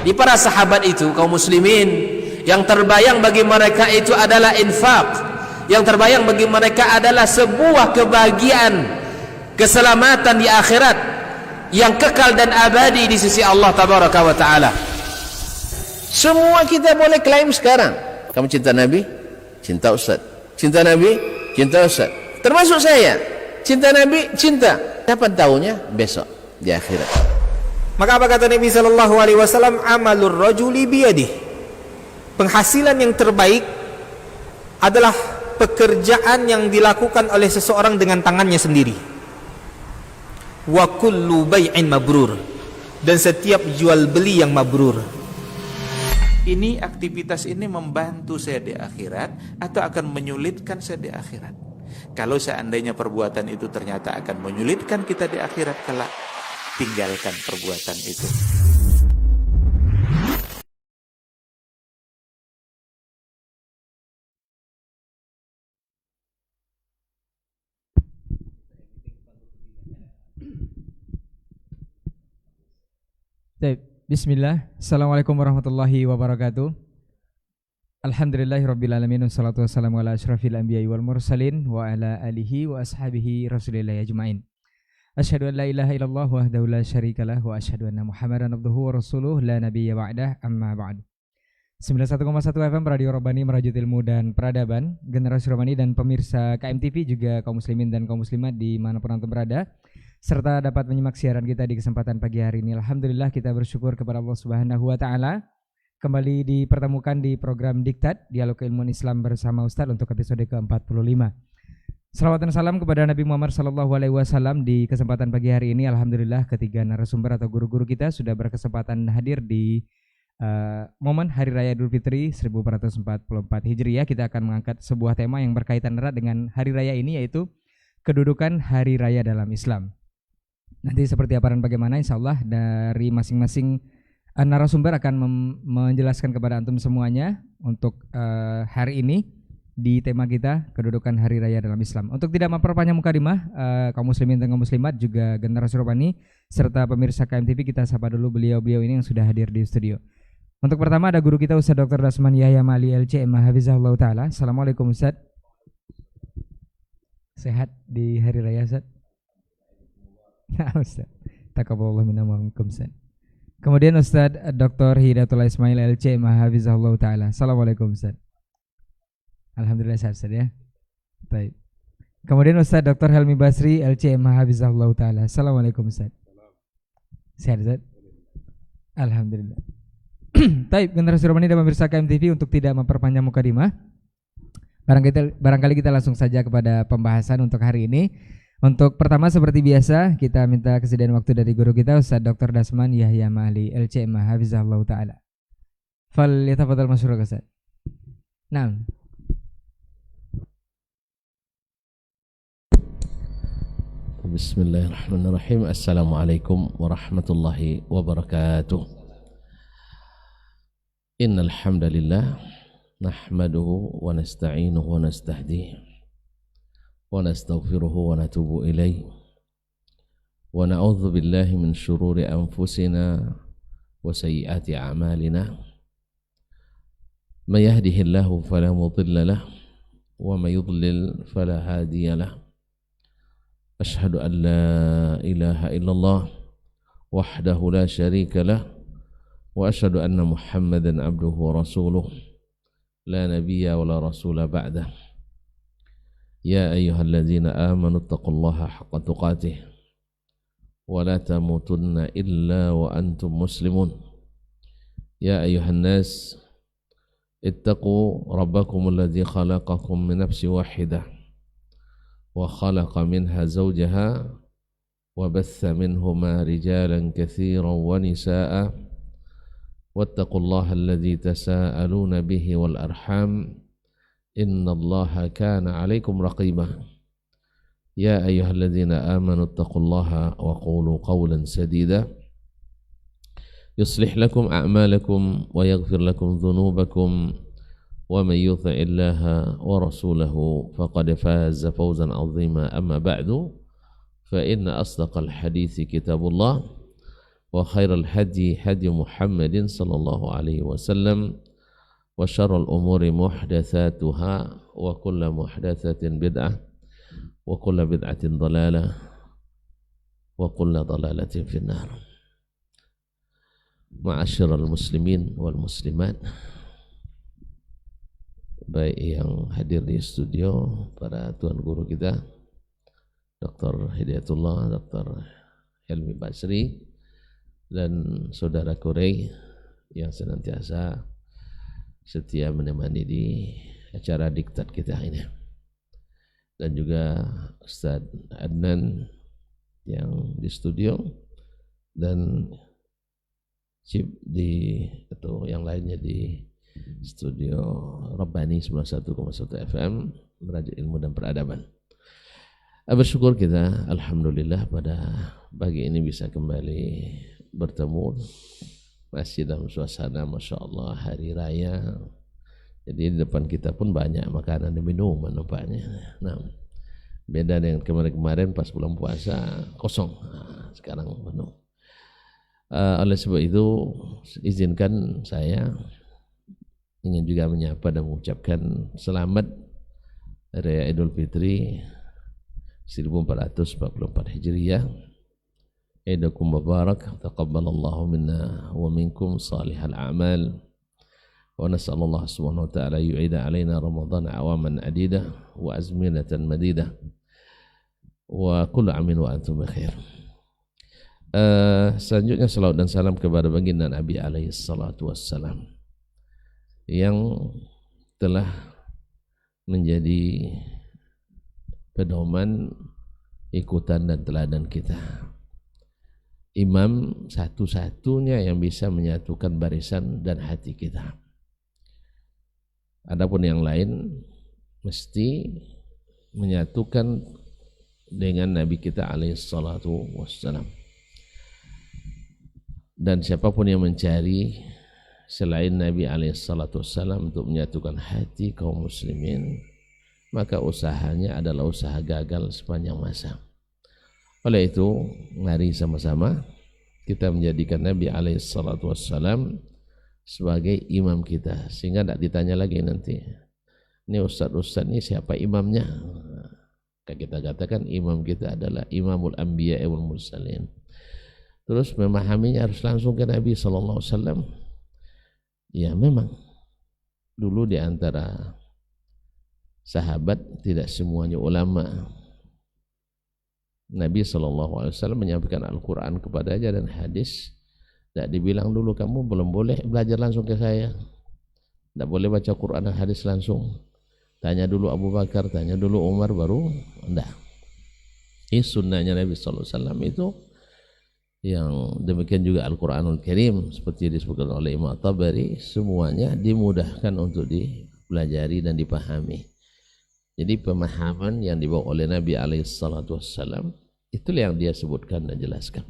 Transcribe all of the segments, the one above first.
Di para sahabat itu, kaum muslimin, yang terbayang bagi mereka itu adalah infak, yang terbayang bagi mereka adalah sebuah kebahagiaan, keselamatan di akhirat yang kekal dan abadi di sisi Allah tabaraka wa taala. Semua kita boleh klaim sekarang, kamu cinta Nabi, cinta Ustaz. Cinta Nabi, cinta Ustaz. Termasuk saya, cinta Nabi, cinta. Kapan tahunya? Besok di akhirat. Maka apa kata Nabi sallallahu alaihi wasallam? Amalur rajuli biyadihi. Penghasilan yang terbaik adalah pekerjaan yang dilakukan oleh seseorang dengan tangannya sendiri. Wa kullu bai'in mabrur, dan setiap jual beli yang mabrur. Ini aktivitas ini membantu saya di akhirat atau akan menyulitkan saya di akhirat? Kalau seandainya perbuatan itu ternyata akan menyulitkan kita di akhirat kelak, tinggalkan perbuatan itu. Bismillah. Assalamualaikum warahmatullahi wabarakatuh. Alhamdulillahirrabbilalamin. Wassalatu wassalamu ala ashrafil anbiya'i wal mursalin wa ala alihi wa ashabihi rasulillahi ajma'in. Asyhadu an la ilaha illallah wahdahu la syarikalah wa asyhadu anna Muhammadan abduhu wa rasuluh la nabiyya ba'dah, amma ba'd. 91,1 FM Radio Robani, merajut ilmu dan peradaban, generasi Robani dan pemirsa KMTV, juga kaum muslimin dan kaum muslimat dimanapun antum berada, serta dapat menyimak siaran kita di kesempatan pagi hari ini. Alhamdulillah, kita bersyukur kepada Allah Subhanahu wa taala kembali dipertemukan di program Diktat, Dialog Keilmuan Islam bersama Ustadz untuk episode ke-45. Salawat dan salam kepada Nabi Muhammad sallallahu alaihi wasallam. Di kesempatan pagi hari ini alhamdulillah ketiga narasumber atau guru-guru kita sudah berkesempatan hadir di momen Hari Raya Idul Fitri 1444 Hijriah. Kita akan mengangkat sebuah tema yang berkaitan erat dengan hari raya ini, yaitu kedudukan hari raya dalam Islam. Nanti seperti apa dan bagaimana, insya Allah dari masing-masing narasumber akan menjelaskan kepada antum semuanya untuk hari ini di tema kita, kedudukan hari raya dalam Islam. Untuk tidak memperpanjang mukadimah, kaum muslimin dan kaum muslimat, juga generasi Robani serta pemirsa KMTV, kita sapa dulu beliau-beliau ini yang sudah hadir di studio. Untuk pertama ada guru kita Ustaz Dr. Dasman Yahya Mali LCM Hafizahullah Ta'ala. Assalamualaikum Ustaz. Sehat di hari raya Ustaz? Nah Ustaz, taqabbalallahu minna wa minkum Ustaz. Kemudian Ustaz Dr. Hidayatullah Ismail LCM Hafizahullah Ta'ala. Assalamualaikum Ustaz. Alhamdulillah sehat Ustaz ya. Baik. Kemudian Ustaz Dr. Helmi Basri LCM Hafizahullah Ta'ala. Assalamualaikum Ustaz. Sehat Ustaz? Alhamdulillah. Baik, generasi Romani dan pemirsa KMTV, untuk tidak memperpanjang mukadimah, barangkali kita langsung saja kepada pembahasan untuk hari ini. Untuk pertama seperti biasa kita minta kesediaan waktu dari guru kita Ustaz Dr. Dasman Yahya Mali LCM Hafizahullah Ta'ala. Fal yatafadhal masyruq Ustaz. Naam. Bismillahirrahmanirrahim. Assalamualaikum warahmatullahi wabarakatuh. Innal hamdalillah nahmaduhu wa nasta'inuhu wa nastahdihi wa nastaghfiruhu wa natubu ilayhi wa na'udzu billahi min shururi anfusina wa sayyiati a'malina. May yahdihillahu fala mudilla lahu wa may yudlil fala hadiya lahu. Ashhadu an la ilaha illallah wahdahu la syarika lah wa ashhadu anna Muhammadan abduhu wa rasuluh la nabiyya wa la rasula ba'dah. Ya ayyuhalladzina amanu taqullaha haqqa tuqatih wa la tamutunna illa wa antum muslimun. Ya ayyuhan nas ittaqu rabbakum alladzi khalaqakum min nafsin wahidah wa khalaqa minha zawjaha wa batha minhuma rijalan katsiran wa nisaa'a wattaqullaha alladzi tasaaluna bihi wal arham innallaha kana 'alaikum raqiba. Ya ayyuhalladzina amanu taqullaha wa qulu qawlan sadida yuslih lakum a'malakum wa yaghfir lakum dhunubakum wa man yuti'illaha wa rasulahu faqad faza fawzan 'azima. Amma ba'du, fa inna asdaqal hadithi kitabullah وخير الهدي هدي محمد صلى الله عليه وسلم وشر الأمور محدثاتها وكل محدثة بدعة وكل بدعة ضلالة وكل ضلالة في النار. Ma'asyiral muslimin wal muslimat, baik yang hadir di studio, para tuan guru kita Dr. Hidayatullah, Dr. Helmi Basri, dan saudara Kurey yang senantiasa setia menemani di acara diktat kita ini, dan juga Ustaz Adnan yang di studio, dan Chip di atau yang lainnya di studio Rabbani 91,1 FM Merajuk Ilmu dan Peradaban. Bersyukur kita, alhamdulillah, pada pagi ini bisa kembali bertemu, masih dalam suasana Masya Allah hari raya. Jadi di depan kita pun banyak makanan dan minuman nampaknya. Nah, beda dengan kemarin-kemarin pas bulan puasa kosong, sekarang penuh. Oleh sebab itu, izinkan saya ingin juga menyapa dan mengucapkan selamat Raya Idul Fitri 1444 Hijriyah. Idakum mubarak, taqabbalallahu minna wa minkum salihal a'mal, wa nas'alullah subhanahu wa ta'ala yu'ida alaina Ramadan awaman adida wa azminatan madida wa kullu amin wa antum bikhair. Selanjutnya salawat dan salam kepada baginda Nabi alaihi salatu wassalam yang telah menjadi pedoman, ikutan dan teladan kita, imam satu-satunya yang bisa menyatukan barisan dan hati kita. Adapun yang lain mesti menyatukan dengan Nabi kita alaihi salatu wassalam. Dan siapapun yang mencari selain Nabi alaihissalam untuk menyatukan hati kaum muslimin, maka usahanya adalah usaha gagal sepanjang masa. Oleh itu, mari sama-sama kita menjadikan Nabi alaihissalam sebagai imam kita, sehingga tidak ditanya lagi nanti, ini ustaz-ustaz ini siapa imamnya? Kita katakan imam kita adalah Imamul Anbiya wal Mursalin. Terus memahaminya harus langsung ke Nabi SAW. Ya memang dulu di antara sahabat tidak semuanya ulama. Nabi SAW menyampaikan Al-Quran kepadanya dan hadis. Tidak dibilang dulu kamu belum boleh belajar langsung ke saya, tidak boleh baca Quran dan hadis langsung. Tanya dulu Abu Bakar, tanya dulu Umar, baru enggak. Ini sunnahnya Nabi SAW itu. Yang demikian juga Al-Quranul Karim seperti disebutkan oleh Imam Tabari, semuanya dimudahkan untuk dipelajari dan dipahami. Jadi pemahaman yang dibawa oleh Nabi alaihissalam itulah yang dia sebutkan dan jelaskan.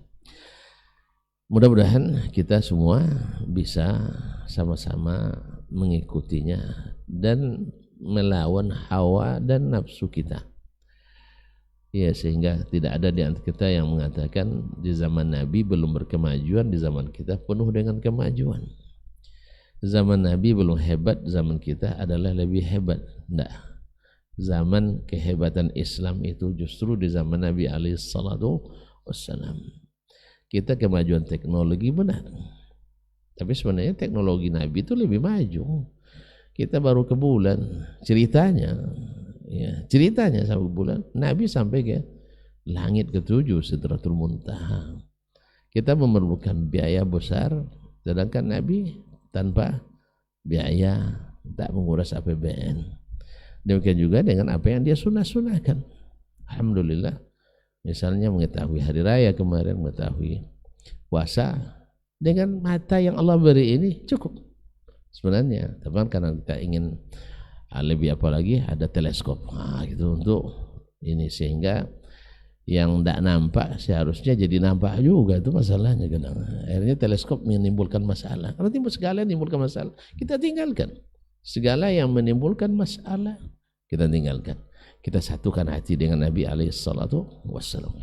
Mudah-mudahan kita semua bisa sama-sama mengikutinya dan melawan hawa dan nafsu kita. Ya, sehingga tidak ada di antara kita yang mengatakan di zaman Nabi belum berkemajuan, di zaman kita penuh dengan kemajuan. Zaman Nabi belum hebat, zaman kita adalah lebih hebat. Tidak. Zaman kehebatan Islam itu justru di zaman Nabi alaihissalatu wassalam. Kita kemajuan teknologi benar, tapi sebenarnya teknologi Nabi itu lebih maju. Kita baru ke bulan, ceritanya sampai bulan, Nabi sampai ke langit ke-7 Sidratul Muntaha. Kita memerlukan biaya besar, sedangkan Nabi tanpa biaya, tak menguras APBN. Demikian juga dengan apa yang dia sunah-sunahkan. Alhamdulillah, misalnya mengetahui hari raya kemarin, mengetahui puasa, dengan mata yang Allah beri ini cukup sebenarnya. Tapi karena kita ingin lebih apalagi ada teleskop gitu untuk ini, sehingga yang tidak nampak seharusnya jadi nampak juga. Itu masalahnya kadang. Akhirnya teleskop menimbulkan masalah. Karena segala yang menimbulkan masalah kita tinggalkan. Segala yang menimbulkan masalah kita tinggalkan. Kita satukan hati dengan Nabi alaihissalatu wassalam.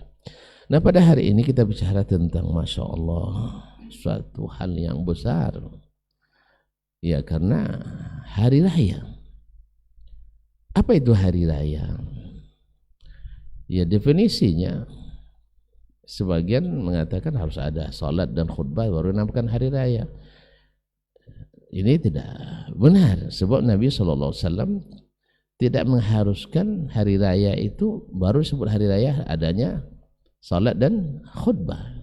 Nah, pada hari ini kita bicara tentang Masya Allah, suatu hal yang besar. Ya, karena hari raya. Apa itu hari raya? Ya, definisinya sebagian mengatakan harus ada salat dan khutbah baru dinamakan hari raya. Ini tidak benar, sebab Nabi SAW tidak mengharuskan hari raya itu baru disebut hari raya adanya salat dan khutbah.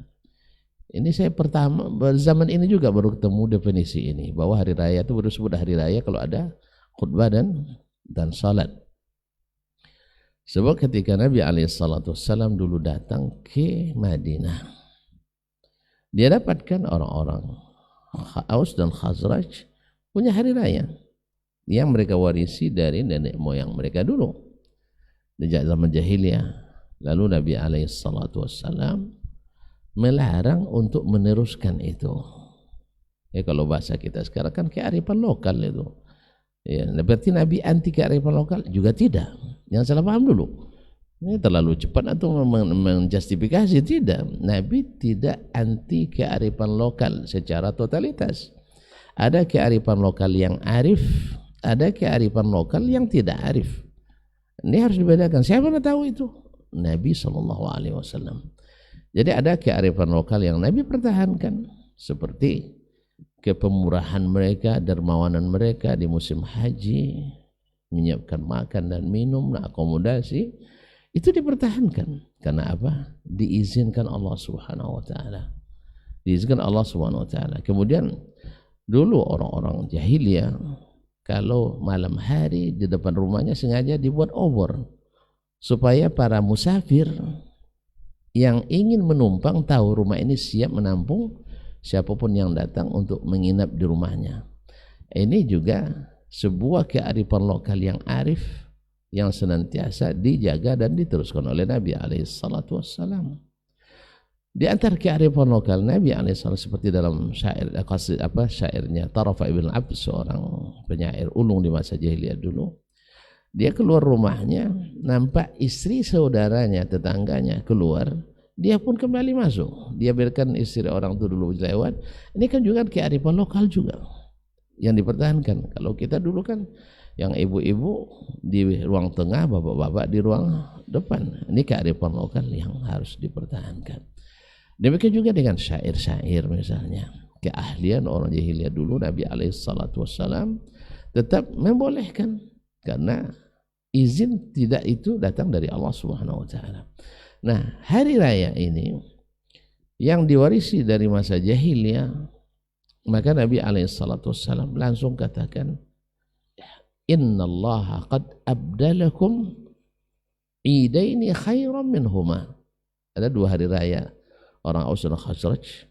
Ini saya pertama zaman ini juga baru ketemu definisi ini, bahwa hari raya itu baru disebut hari raya kalau ada khutbah dan salat. Sebab ketika Nabi SAW dulu datang ke Madinah, dia dapatkan orang-orang Aus dan Khazraj punya hari raya yang mereka warisi dari nenek moyang mereka dulu sejak zaman jahiliyah. Lalu Nabi SAW melarang untuk meneruskan itu. Ya, kalau bahasa kita sekarang kan kearifan lokal itu. Ya, berarti Nabi anti kearifan lokal juga tidak. Jangan salah paham dulu. Ini terlalu cepat atau menjustifikasi, tidak. Nabi tidak anti kearifan lokal secara totalitas. Ada kearifan lokal yang arif, ada kearifan lokal yang tidak arif. Ini harus dibedakan. Siapa yang tahu itu? Nabi SAW. Jadi ada kearifan lokal yang Nabi pertahankan, seperti kepemurahan mereka, dermawanan mereka di musim haji, menyiapkan makan dan minum, akomodasi, itu dipertahankan. Karena apa? Diizinkan Allah Subhanahu wa taala. Diizinkan Allah Subhanahu wa taala. Kemudian dulu orang-orang jahiliyah kalau malam hari di depan rumahnya sengaja dibuat obor supaya para musafir yang ingin menumpang tahu rumah ini siap menampung siapapun yang datang untuk menginap di rumahnya. Ini juga sebuah kearifan lokal yang arif, yang senantiasa dijaga dan diteruskan oleh Nabi SAW. Di antara kearifan lokal Nabi SAW seperti dalam syairnya Tarafa ibn Abd, seorang penyair ulung di masa jahiliyah dulu. Dia keluar rumahnya, nampak istri saudaranya, tetangganya keluar, dia pun kembali masuk. Dia biarkan istri orang itu dulu lewat. Ini kan juga kearifan lokal juga yang dipertahankan. Kalau kita dulu kan yang ibu-ibu di ruang tengah, bapak-bapak di ruang depan. Ini kearifan lokal yang harus dipertahankan. Demikian juga dengan syair-syair misalnya. Keahlian orang jahiliyah dulu, Nabi SAW tetap membolehkan, karena izin tidak itu datang dari Allah Subhanahu wa taala. Nah, hari raya ini yang diwarisi dari masa jahiliyah, maka Nabi SAW langsung katakan, innallaha qad abdalakum idaini khairan minhuma. Ada dua hari raya orang Aus dan Khazraj,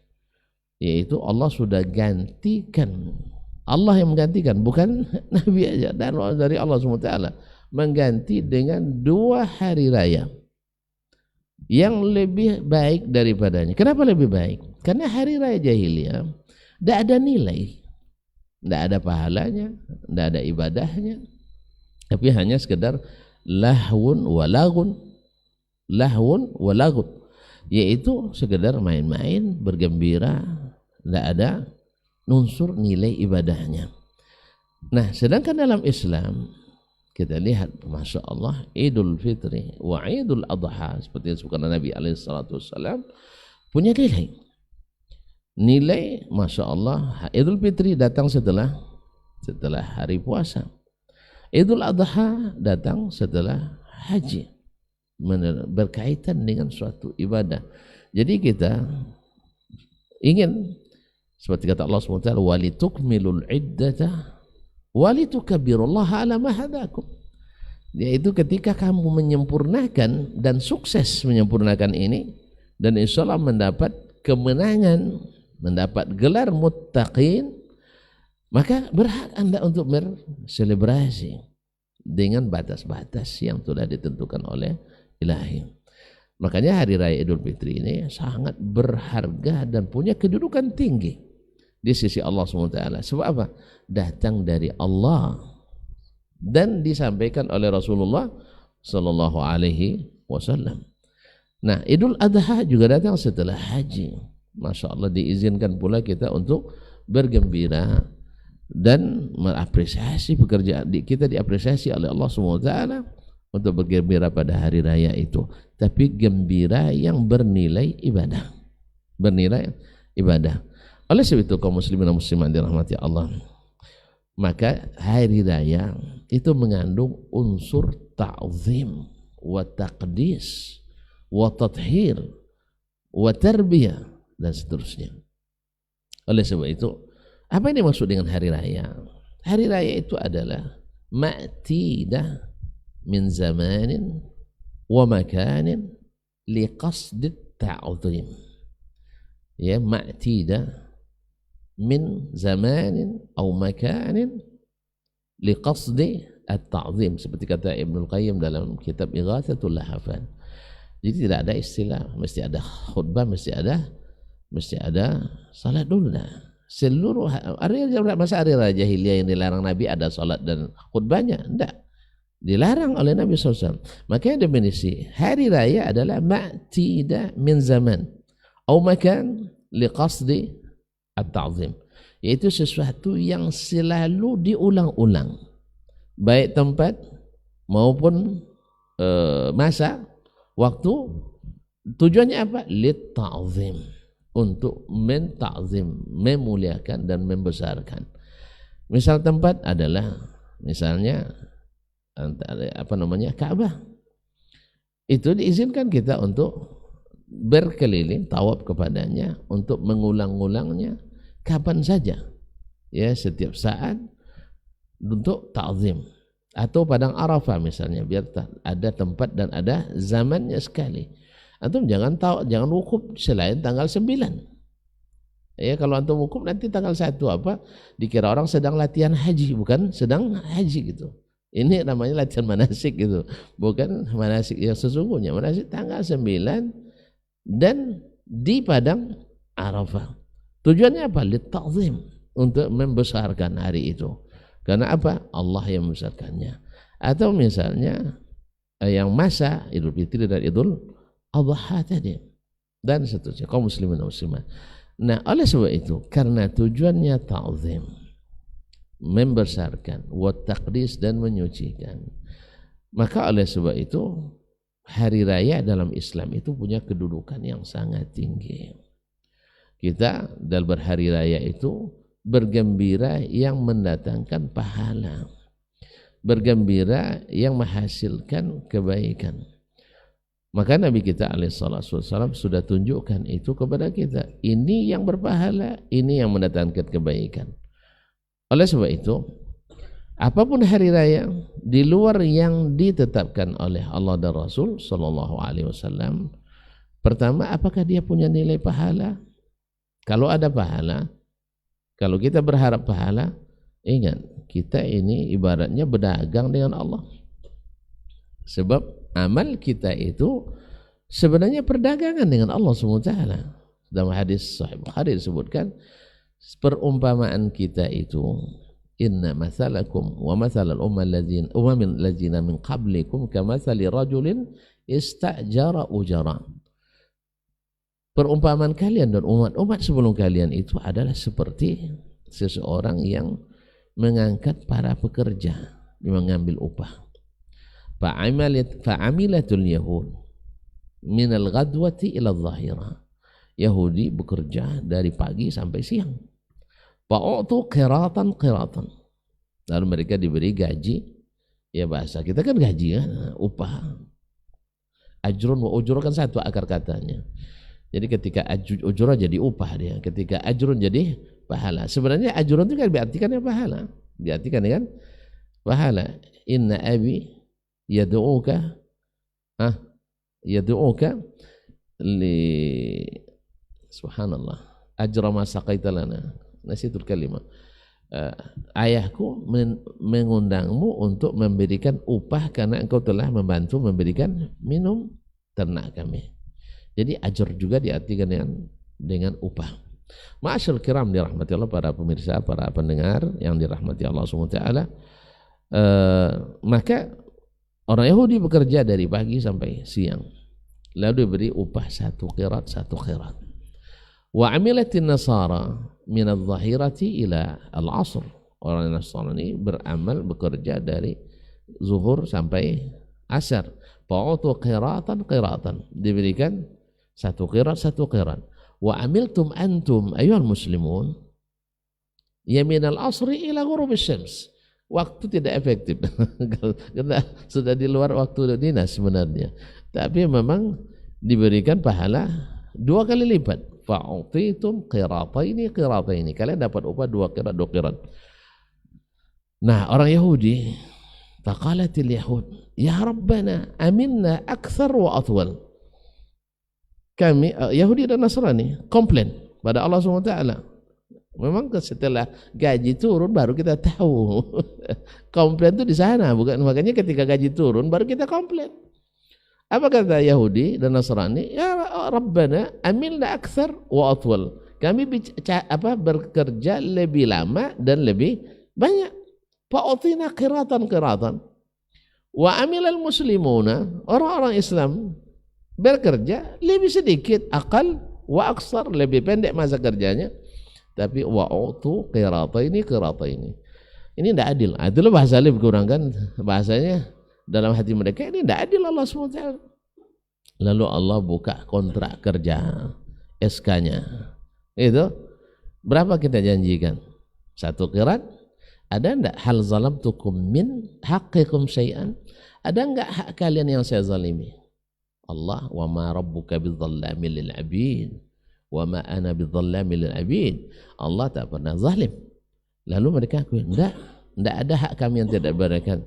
yaitu Allah sudah gantikan, Allah yang menggantikan, bukan Nabi aja, dan dari Allah SWT mengganti dengan dua hari raya yang lebih baik daripadanya. Kenapa lebih baik? Karena hari raya jahiliyah tidak ada nilai, tidak ada pahalanya, tidak ada ibadahnya, tapi hanya sekedar lahwun walagun, yaitu sekedar main-main, bergembira, tidak ada unsur nilai ibadahnya. Nah, sedangkan dalam Islam kita lihat, Masya Allah, Idul Fitri wa Idul Adha, seperti yang disebutkan Nabi SAW, punya nilai, Masya Allah. Idul Fitri datang setelah hari puasa, Idul Adha datang setelah haji, berkaitan dengan suatu ibadah. Jadi kita ingin, seperti kata Allah SWT, walitukmilul iddata walitukabbirullaha ala ma hadakum, yaitu ketika kamu menyempurnakan dan sukses menyempurnakan ini, dan insya Allah mendapat kemenangan, mendapat gelar muttaqin, maka berhak Anda untuk berselebrasi dengan batas-batas yang sudah ditentukan oleh Ilahi. Makanya hari raya Idul Fitri ini sangat berharga dan punya kedudukan tinggi di sisi Allah SWT. Sebab apa? Datang dari Allah dan disampaikan oleh Rasulullah SAW. Nah, Idul Adha juga datang setelah haji. Masya Allah, diizinkan pula kita untuk bergembira dan mengapresiasi pekerjaan kita, diapresiasi oleh Allah SWT untuk bergembira pada hari raya itu. Tapi gembira yang bernilai ibadah, bernilai ibadah. Oleh sebab itu kaum muslimin dan muslimat dirahmati Allah, maka hari raya itu mengandung unsur ta'zim wa taqdis wa tathhir wa tarbiyah dan seterusnya. Oleh sebab itu, apa yang dimaksud dengan hari raya? Hari raya itu adalah ma'tidah min zamanin wa makanin liqasd ta'zim. Ya, ma'tidah min zamanin atau makanin liqasdi at-ta'zim, seperti kata Ibnul Qayyim dalam kitab Ighathatul Lahafan. Jadi tidak ada istilah mesti ada khutbah, mesti ada salat dulu dah. Seluruh masa hari raya jahiliyah yang dilarang Nabi ada salat dan khutbahnya? Tidak, dilarang oleh Nabi SAW. Makanya definisi hari raya adalah ma'tidah min zaman atau makan liqasdi at-ta'zim, yaitu sesuatu yang selalu diulang-ulang, baik tempat maupun masa, waktu. Tujuannya apa? Lit-ta'zim, untuk men-ta'zim, memuliakan dan membesarkan. Misal tempat adalah misalnya Ka'bah. Itu diizinkan kita untuk berkeliling tawaf kepadanya, untuk mengulang-ulangnya kapan saja, ya, setiap saat, untuk ta'zim. Atau padang Arafah misalnya, biar ada tempat dan ada zamannya sekali. Antum jangan wukuf selain tanggal 9. Ya, kalau antum wukuf nanti tanggal 1 apa? Dikira orang sedang latihan haji, bukan sedang haji gitu. Ini namanya latihan manasik gitu, bukan manasik yang sesungguhnya. Manasik tanggal 9 dan di padang Arafah. Tujuannya apa? Lit-ta'zim, untuk membesarkan hari itu. Karena apa? Allah yang membesarkannya. Atau misalnya yang masa Idul Fitri dan Idul Adha tadi dan seterusnya, kaum muslimin dan muslimat. Nah, oleh sebab itu, karena tujuannya ta'zim, membesarkan, wa taqdis, dan menyucikan, maka oleh sebab itu hari raya dalam Islam itu punya kedudukan yang sangat tinggi. Kita dalam berhari raya itu bergembira yang mendatangkan pahala, bergembira yang menghasilkan kebaikan. Maka Nabi kita alaihissalam sudah tunjukkan itu kepada kita. Ini yang berpahala, ini yang mendatangkan kebaikan. Oleh sebab itu, apapun hari raya di luar yang ditetapkan oleh Allah dan Rasul Sallallahu Alaihi Wasallam, pertama, apakah dia punya nilai pahala? Kalau ada pahala, kalau kita berharap pahala, ingat, kita ini ibaratnya berdagang dengan Allah. Sebab amal kita itu sebenarnya perdagangan dengan Allah SWT. Dalam hadis Sahih Bukhari disebutkan, perumpamaan kita itu, inna mathalakum wa mathalal umamin ladzina min qablikum kamathali rajulin istajara ujara. Perumpamaan kalian dan umat-umat sebelum kalian itu adalah seperti seseorang yang mengangkat para pekerja, mengambil upah. Fa'amilatul yahud minal ghadwati ila dhahira. Yahudi bekerja dari pagi sampai siang. Fa'u'tu qiratan. Lalu mereka diberi gaji, ya bahasa kita kan gaji kan, upah. Ajrun wa ujur kan satu akar katanya. Jadi ketika ujurah jadi upah dia, ketika ajrun jadi pahala. Sebenarnya ajrun itu kan diartikan dengan pahala, diartikan dengan pahala. Inna abi yad'uka li subhanallah ajra ma saqaita lana, nasitul kalimah. Ayahku mengundangmu untuk memberikan upah karena engkau telah membantu memberikan minum ternak kami. Jadi ajar juga diartikan dengan upah. Ma'asyarul kiram dirahmati Allah, para pemirsa, para pendengar yang dirahmati Allah SWT. Maka orang Yahudi bekerja dari pagi sampai siang. lalu diberi upah 1 qirat 1 qirat. Wa amilatin nasara min adh-dhahirati ila al-'asr. Orang Nasrani beramal bekerja dari zuhur sampai asar. Fa'utu qiratan qiratan, diberikan 1 qirat 1 qirat. Wa amiltum antum ayyuhal muslimun ya min al-'asri ila ghurub asy-syams. Waktu tidak efektif karena sudah di luar waktu dinas sebenarnya, tapi memang diberikan pahala 2 kali lipat. Fa'utitum qirataini qirataini, kalian dapat upah 2 qirat 2 qirat. Nah, orang Yahudi, faqalatil yahud ya rabbana aminna akthar wa atwal. Kami Yahudi dan Nasrani komplain pada Allah SWT. Memang setelah gaji turun baru kita tahu. Komplain itu di sana, bukan, makanya ketika gaji turun baru kita komplain. Apa kata Yahudi dan Nasrani? Ya Rabbana amilna akthar wa atwal. Kami bekerja lebih lama dan lebih banyak. Fa'utina qiratan qiratan. Wa amilal muslimuna, orang-orang Islam bekerja lebih sedikit, aqal wa aksar, lebih pendek masa kerjanya, tapi wa'utu qirataini qirataini. Ini tidak adil. Itulah bahasa lebih kurang kan bahasanya dalam hati mereka, ini tidak adil Allah SWT. Lalu Allah buka kontrak kerja, SK-nya. Itu berapa kita janjikan? 1 qirat. Ada enggak hal zalamtukum min haqqikum syai'an? Ada enggak hak kalian yang saya zalimi? Allah, wa ma rabbuka bidzallamil lil 'abid wa ma ana bidzallamil lil 'abid. Allah tak pernah zalim. Lalu mereka akui, enggak ada hak kami yang tidak berikan.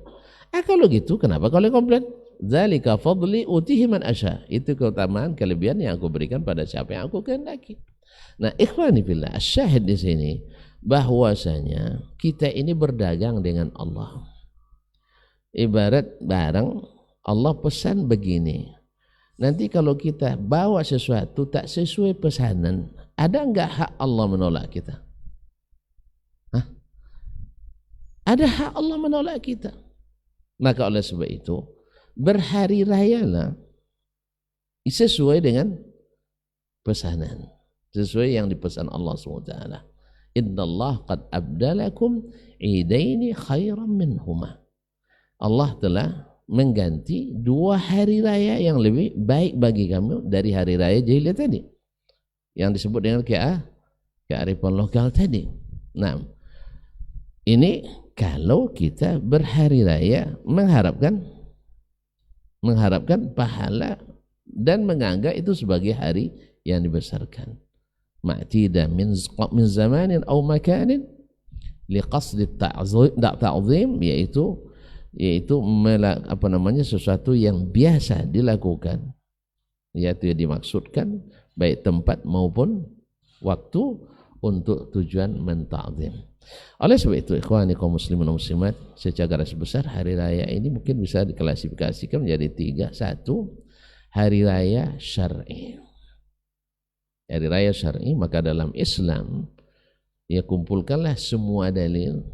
Kalau gitu kenapa kalian komplain? Dzalika fadli utihi man asya. Itu keutamaan kelebihan yang aku berikan pada siapa yang aku kehendaki. Nah, ikhwani fillah, syahid di sini bahwasanya kita ini berdagang dengan Allah. Ibarat barang, Allah pesan begini. Nanti kalau kita bawa sesuatu tak sesuai pesanan, ada enggak hak Allah menolak kita? Hah? Ada hak Allah menolak kita. Maka oleh sebab itu, berhari rayalah sesuai dengan pesanan, sesuai yang dipesan Allah SWT. Innallah qad abdalakum idaini khairan minhuma. Allah telah mengganti 2 hari raya yang lebih baik bagi kamu dari hari raya jahiliyah tadi, yang disebut dengan kearifan lokal tadi. Nah, ini kalau kita berhari raya mengharapkan pahala dan menganggap itu sebagai hari yang dibesarkan. Ma'tida min zamanin aw makanin liqasdi ta'zim, yaitu sesuatu yang biasa dilakukan, yaitu dimaksudkan baik tempat maupun waktu untuk tujuan menta'zim. Oleh sebab itu, ikhwani kaum muslimin dan muslimat, secara garis besar hari raya ini mungkin bisa diklasifikasikan menjadi 3. 1, hari raya syar'i. Hari raya syar'i, maka dalam Islam ya kumpulkanlah semua dalil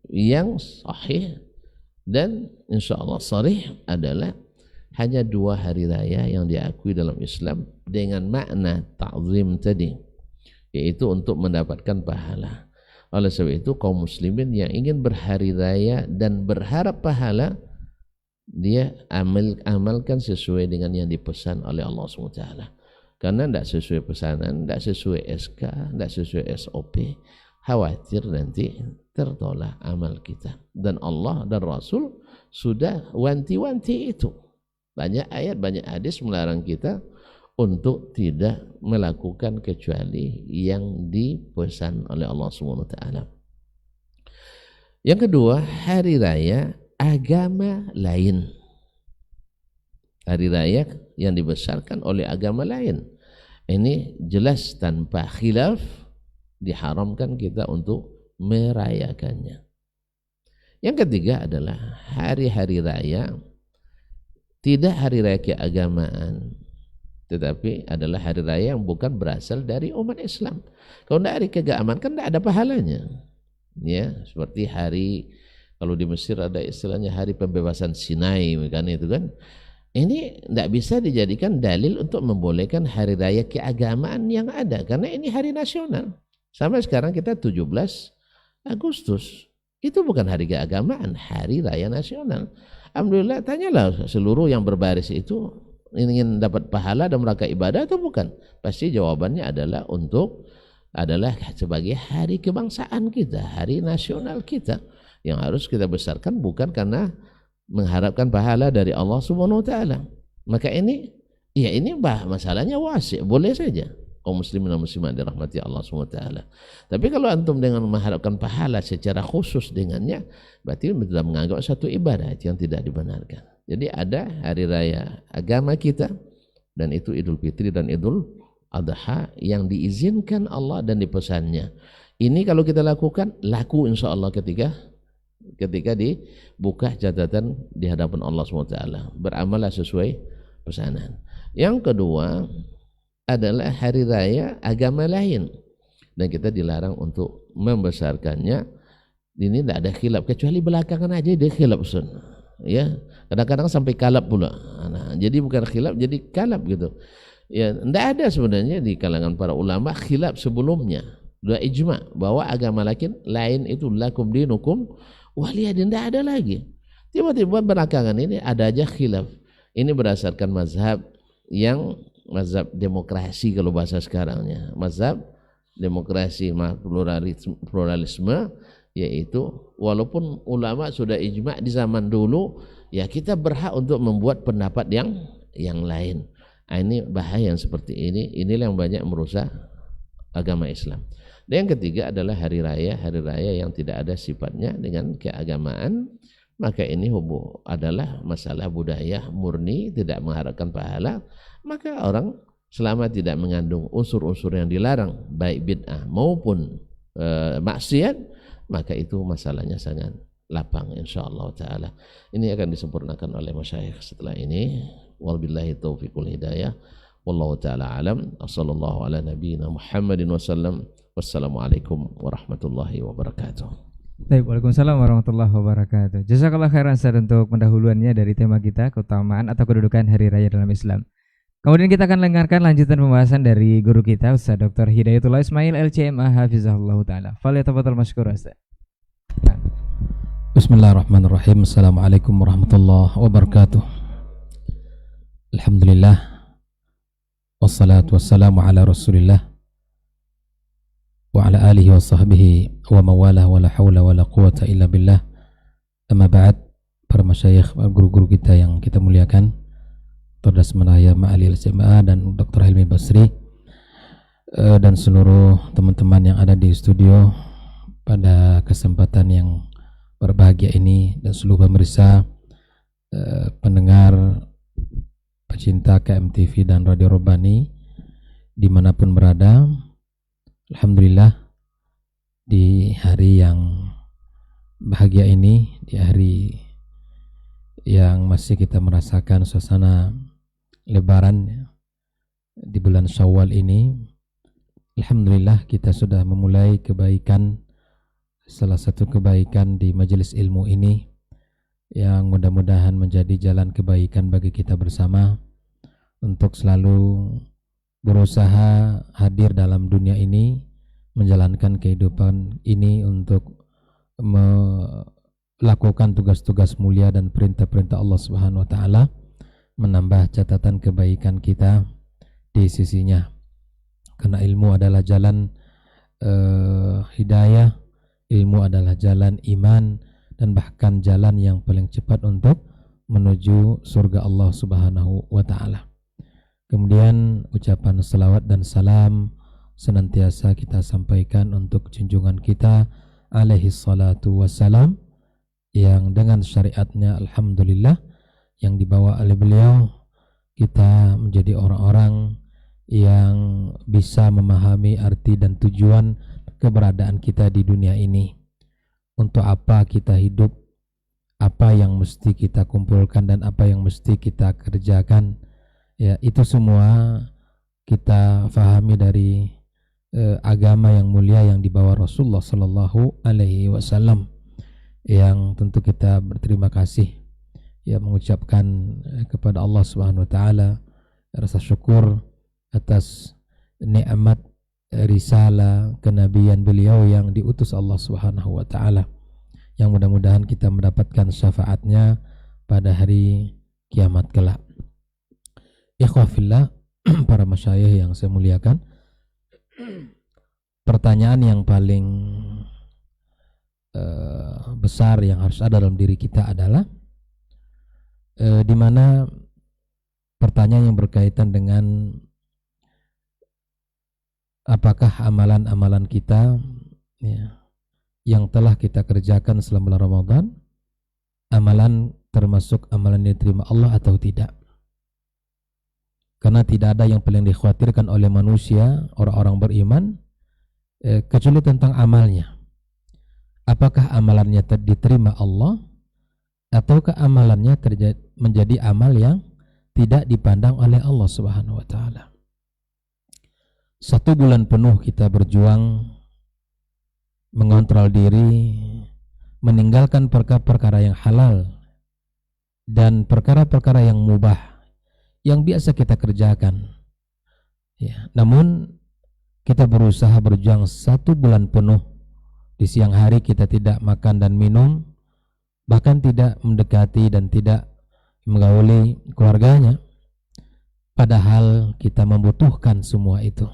yang sahih dan insyaallah sharih adalah hanya 2 hari raya yang diakui dalam Islam dengan makna ta'zim tadi, yaitu untuk mendapatkan pahala. Oleh sebab itu kaum muslimin yang ingin berhari raya dan berharap pahala, dia amalkan sesuai dengan yang dipesan oleh Allah SWT. Karena tidak sesuai pesanan, tidak sesuai SK, tidak sesuai SOP, khawatir nanti tertolak amal kita. Dan Allah dan Rasul sudah wanti-wanti itu. Banyak ayat, banyak hadis melarang kita untuk tidak melakukan kecuali yang dipesan oleh Allah SWT. Yang kedua, hari raya agama lain. Hari raya yang dibesarkan oleh agama lain. Ini jelas tanpa khilaf diharamkan kita untuk merayakannya. Yang ketiga adalah hari-hari raya tidak hari raya keagamaan, tetapi adalah hari raya yang bukan berasal dari umat Islam. Kalau tidak hari keagamaan kan tidak ada pahalanya. Ya, seperti hari, kalau di Mesir ada istilahnya hari pembebasan Sinai, kan itu kan. Ini tidak bisa dijadikan dalil untuk membolehkan hari raya keagamaan yang ada, karena ini hari nasional. Sampai sekarang kita 17 Agustus. Itu bukan hari keagamaan, hari raya nasional. Alhamdulillah, tanyalah seluruh yang berbaris itu ingin dapat pahala dan mereka ibadah atau bukan. Pasti jawabannya adalah sebagai hari kebangsaan kita, hari nasional kita, yang harus kita besarkan bukan karena mengharapkan pahala dari Allah Subhanahu wa taala. Maka ini masalahnya wasi', boleh saja kaum muslimin dan muslimat dirahmati Allah Subhanahu wa taala. Tapi kalau antum dengan mengharapkan pahala secara khusus dengannya, berarti sudah menganggap satu ibadah yang tidak dibenarkan. Jadi ada hari raya agama kita, dan itu Idul Fitri dan Idul Adha yang diizinkan Allah dan dipesannya. Ini kalau kita lakukan, laku insya Allah ketika dibuka catatan di hadapan Allah SWT. Beramallah sesuai pesanan. Yang kedua adalah hari raya agama lain, dan kita dilarang untuk membesarkannya. Ini tidak ada khilaf, kecuali belakangan aja dia khilaf sunnah. Ya, kadang-kadang sampai kalap pula. Nah, jadi bukan khilaf, jadi kalap gitu. Ya, tidak ada sebenarnya di kalangan para ulama khilaf sebelumnya. Sudah ijma bahwa agama lain itu lakum dinukum waliyadin, tidak ada lagi. Tiba-tiba belakangan ini ada aja khilaf. Ini berdasarkan mazhab demokrasi kalau bahasa sekarangnya. Mazhab demokrasi pluralisme, yaitu walaupun ulama sudah ijma di zaman dulu, ya kita berhak untuk membuat pendapat yang lain. Nah, ini bahaya yang seperti ini. Inilah yang banyak merusak agama Islam. Dan yang ketiga adalah hari raya yang tidak ada sifatnya dengan keagamaan. Maka ini adalah masalah budaya murni, tidak mengharapkan pahala. Maka orang selama tidak mengandung unsur-unsur yang dilarang, baik bid'ah maupun maksiat, maka itu masalahnya sangat lapang insyaallah taala. Ini akan disempurnakan oleh masyayikh setelah ini. Wabillahi taufiqul hidayah. Wallahu taala alam. Wassallallahu ala nabiyyina Muhammadin wasallam. Wassalamualaikum warahmatullahi wabarakatuh. Baik, waalaikumsalam warahmatullahi wabarakatuh. Jazakallah khairan Ustaz untuk pendahuluannya dari tema kita, keutamaan atau kedudukan hari raya dalam Islam. Kemudian kita akan dengarkan lanjutan pembahasan dari guru kita Ustaz Dr. Hidayatullah Ismail LCMA hafizahullah taala. Falyatafadhal masykur Ustaz. Bismillahirrahmanirrahim. Assalamualaikum warahmatullahi wabarakatuh. Alhamdulillah, wassalatu wassalamu ala Rasulillah wa ala alihi wa sahbihi wa mawalah wa la hawla wa la quwata illa billah. Amma ba'd, para masyayikh, guru-guru kita yang kita muliakan, Dr. Dasmanaya Ma'ali LCMA dan Dr. Helmi Basri, dan seluruh teman-teman yang ada di studio pada kesempatan yang berbahagia ini, dan seluruh pemirsa, pendengar, pecinta KMTV dan Radio Robani dimanapun berada. Alhamdulillah, di hari yang bahagia ini, di hari yang masih kita merasakan suasana Lebaran di bulan Syawal ini, alhamdulillah kita sudah memulai kebaikan, salah satu kebaikan di majelis ilmu ini yang mudah-mudahan menjadi jalan kebaikan bagi kita bersama untuk selalu berusaha hadir dalam dunia ini, menjalankan kehidupan ini untuk melakukan tugas-tugas mulia dan perintah-perintah Allah Subhanahu wa taala, menambah catatan kebaikan kita di sisinya. Karena ilmu adalah jalan hidayah, ilmu adalah jalan iman, dan bahkan jalan yang paling cepat untuk menuju surga Allah Subhanahu wa taala. Kemudian ucapan salawat dan salam senantiasa kita sampaikan untuk junjungan kita alaihi salatu wassalam, yang dengan syariatnya alhamdulillah yang dibawa oleh beliau, kita menjadi orang-orang yang bisa memahami arti dan tujuan keberadaan kita di dunia ini. Untuk apa kita hidup, apa yang mesti kita kumpulkan, dan apa yang mesti kita kerjakan. Ya, itu semua kita fahami dari agama yang mulia yang dibawa Rasulullah Sallallahu Alaihi Wasallam, yang tentu kita berterima kasih ya mengucapkan kepada Allah Subhanahu wa taala rasa syukur atas nikmat risalah kenabian beliau yang diutus Allah Subhanahu wa taala, yang mudah-mudahan kita mendapatkan syafaatnya pada hari kiamat kelak. Ikhwah fillah, para masyayikh yang saya muliakan, pertanyaan yang paling besar yang harus ada dalam diri kita adalah di mana pertanyaan yang berkaitan dengan apakah amalan-amalan kita ya, yang telah kita kerjakan selama bulan Ramadan, amalan termasuk amalan yang diterima Allah atau tidak. Karena tidak ada yang paling dikhawatirkan oleh manusia, orang-orang beriman, kecuali tentang amalnya. Apakah amalannya diterima Allah, ataukah amalannya menjadi amal yang tidak dipandang oleh Allah Subhanahu wa taala. 1 bulan penuh kita berjuang mengontrol diri, meninggalkan perkara-perkara yang halal dan perkara-perkara yang mubah yang biasa kita kerjakan. Ya, namun kita berusaha berjuang 1 bulan penuh. Di siang hari kita tidak makan dan minum, bahkan tidak mendekati dan tidak menggauli keluarganya, padahal kita membutuhkan semua itu.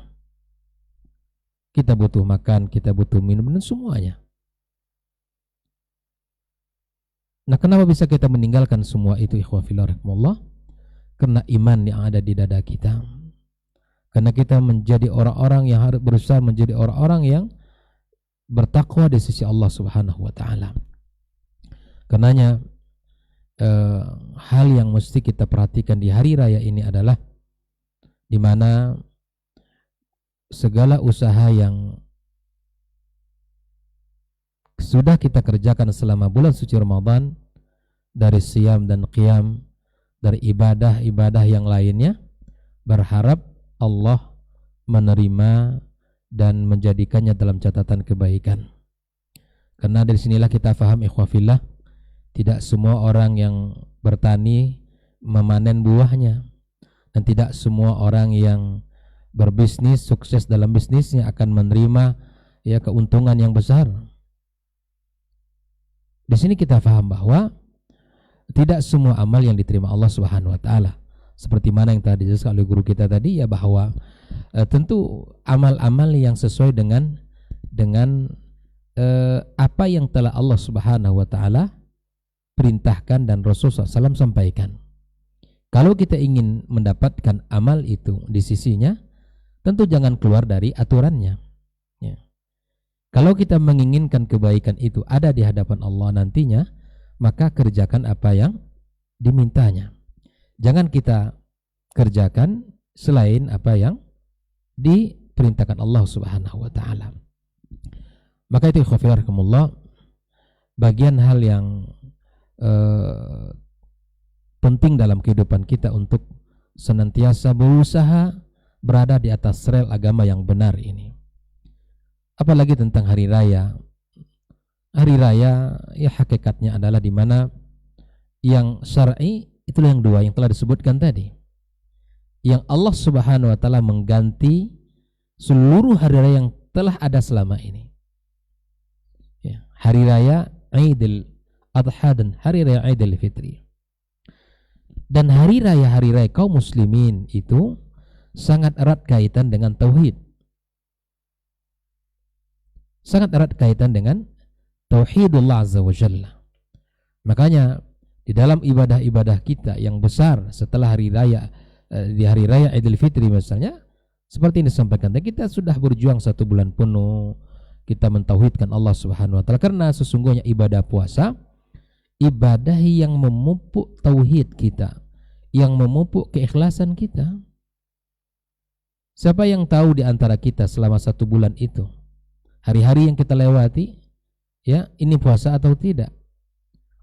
Kita butuh makan, kita butuh minum, dan semuanya. Nah, kenapa bisa kita meninggalkan semua itu, ikhwah fillah rahimakumullah? Karena iman yang ada di dada kita. Karena kita menjadi orang-orang yang harus berusaha menjadi orang-orang yang bertakwa di sisi Allah Subhanahu wa taala. Karenanya hal yang mesti kita perhatikan di hari raya ini adalah di mana segala usaha yang sudah kita kerjakan selama bulan suci Ramadan, dari siyam dan qiyam, dari ibadah-ibadah yang lainnya, berharap Allah menerima dan menjadikannya dalam catatan kebaikan. Karena dari sinilah kita faham, ikhwah fillah, tidak semua orang yang bertani memanen buahnya, dan tidak semua orang yang berbisnis sukses dalam bisnisnya akan menerima ya keuntungan yang besar. Di sini kita faham bahwa tidak semua amal yang diterima Allah Subhanahu wa taala. Seperti mana yang tadi dijelaskan oleh guru kita tadi, ya bahwa tentu amal-amal yang sesuai dengan apa yang telah Allah Subhanahu wa taala perintahkan dan Rasulullah SAW sampaikan. Kalau kita ingin mendapatkan amal itu di sisinya, tentu jangan keluar dari aturannya. Ya. Kalau kita menginginkan kebaikan itu ada di hadapan Allah nantinya, maka kerjakan apa yang dimintanya. Jangan kita kerjakan selain apa yang diperintahkan Allah Subhanahu wa taala. Maka itu ikhwafirahkumullah, bagian hal yang penting dalam kehidupan kita untuk senantiasa berusaha berada di atas rel agama yang benar ini. Apalagi tentang hari raya. Hari raya ya hakikatnya adalah di mana yang syar'i itulah yang dua yang telah disebutkan tadi. Yang Allah Subhanahu wa taala mengganti seluruh hari raya yang telah ada selama ini. Ya, hari raya Idul Adha dan hari raya Idul Fitri. Dan hari raya kaum muslimin itu sangat erat kaitan dengan tauhid. Sangat erat kaitan dengan tauhidullah azza wa jalla. Makanya di dalam ibadah-ibadah kita yang besar setelah hari raya, di hari raya Idul Fitri misalnya, seperti ini disampaikan, kita sudah berjuang 1 bulan penuh, kita mentauhidkan Allah Subhanahu wa taala. Karena sesungguhnya ibadah puasa, ibadah yang memupuk tauhid kita, yang memupuk keikhlasan kita. Siapa yang tahu di antara kita selama 1 bulan itu, hari-hari yang kita lewati, ya ini puasa atau tidak?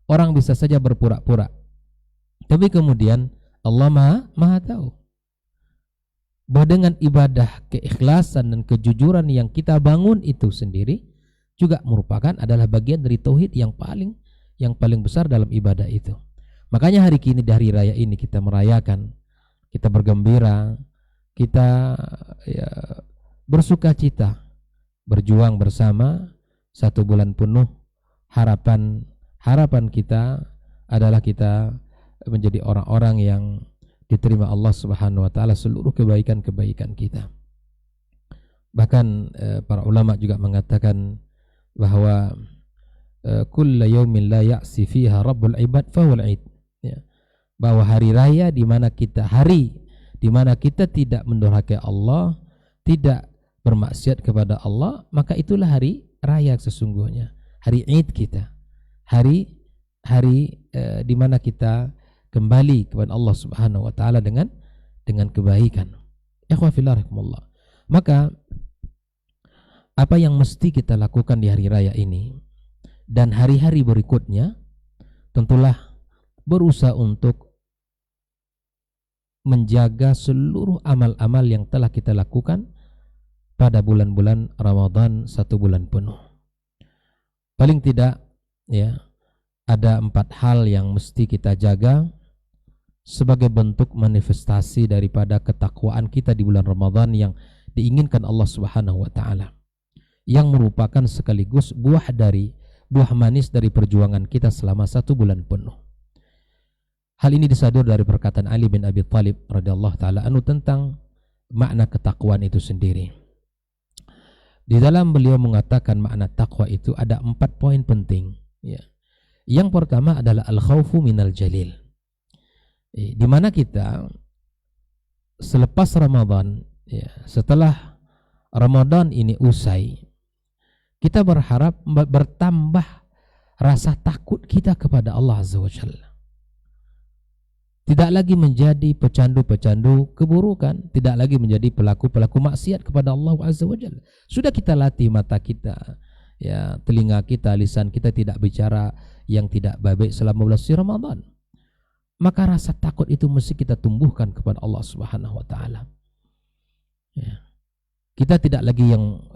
Orang bisa saja berpura-pura, tapi kemudian Allah maha tahu bahwa dengan ibadah, keikhlasan dan kejujuran yang kita bangun itu sendiri juga merupakan adalah bagian dari tauhid yang paling besar dalam ibadah itu. Makanya hari ini, di hari raya ini kita merayakan, kita bergembira, kita ya, bersuka cita, berjuang bersama 1 bulan penuh. Harapan kita adalah kita menjadi orang-orang yang diterima Allah Subhanahu wa taala seluruh kebaikan-kebaikan kita. Bahkan para ulama juga mengatakan bahwa kullu yaumin la ya'si fiha rabbul ibad fahuwal 'id, ya. Bahwa hari raya di mana kita tidak mendurhakai Allah, tidak bermaksiat kepada Allah, maka itulah hari raya sesungguhnya, hari Id kita, hari di mana kita kembali kepada Allah Subhanahu wa taala dengan kebaikan. Ikhwah fillah rahimakumullah. Maka apa yang mesti kita lakukan di hari raya ini dan hari-hari berikutnya, tentulah berusaha untuk menjaga seluruh amal-amal yang telah kita lakukan pada bulan-bulan Ramadan 1 bulan penuh. Paling tidak ya, ada 4 hal yang mesti kita jaga sebagai bentuk manifestasi daripada ketakwaan kita di bulan Ramadan yang diinginkan Allah Subhanahu wa taala, yang merupakan sekaligus buah manis dari perjuangan kita selama 1 bulan penuh. Hal ini disadur dari perkataan Ali bin Abi Thalib radhiyallahu taala anhu tentang makna ketakwaan itu sendiri. Di dalam beliau mengatakan makna takwa itu ada 4 poin penting, ya. Yang pertama adalah al-khaufu minal jalil. Di mana kita selepas Ramadan, ya, setelah Ramadan ini usai, kita berharap bertambah rasa takut kita kepada Allah Azza wa Jalla. Tidak lagi menjadi pecandu-pecandu keburukan, tidak lagi menjadi pelaku-pelaku maksiat kepada Allah Azza wa Jalla. Sudah kita latih mata kita, ya, telinga kita, lisan kita tidak bicara yang tidak baik selama bulan suci Ramadan. Maka rasa takut itu mesti kita tumbuhkan kepada Allah Subhanahu wa taala. Ya. Kita tidak lagi yang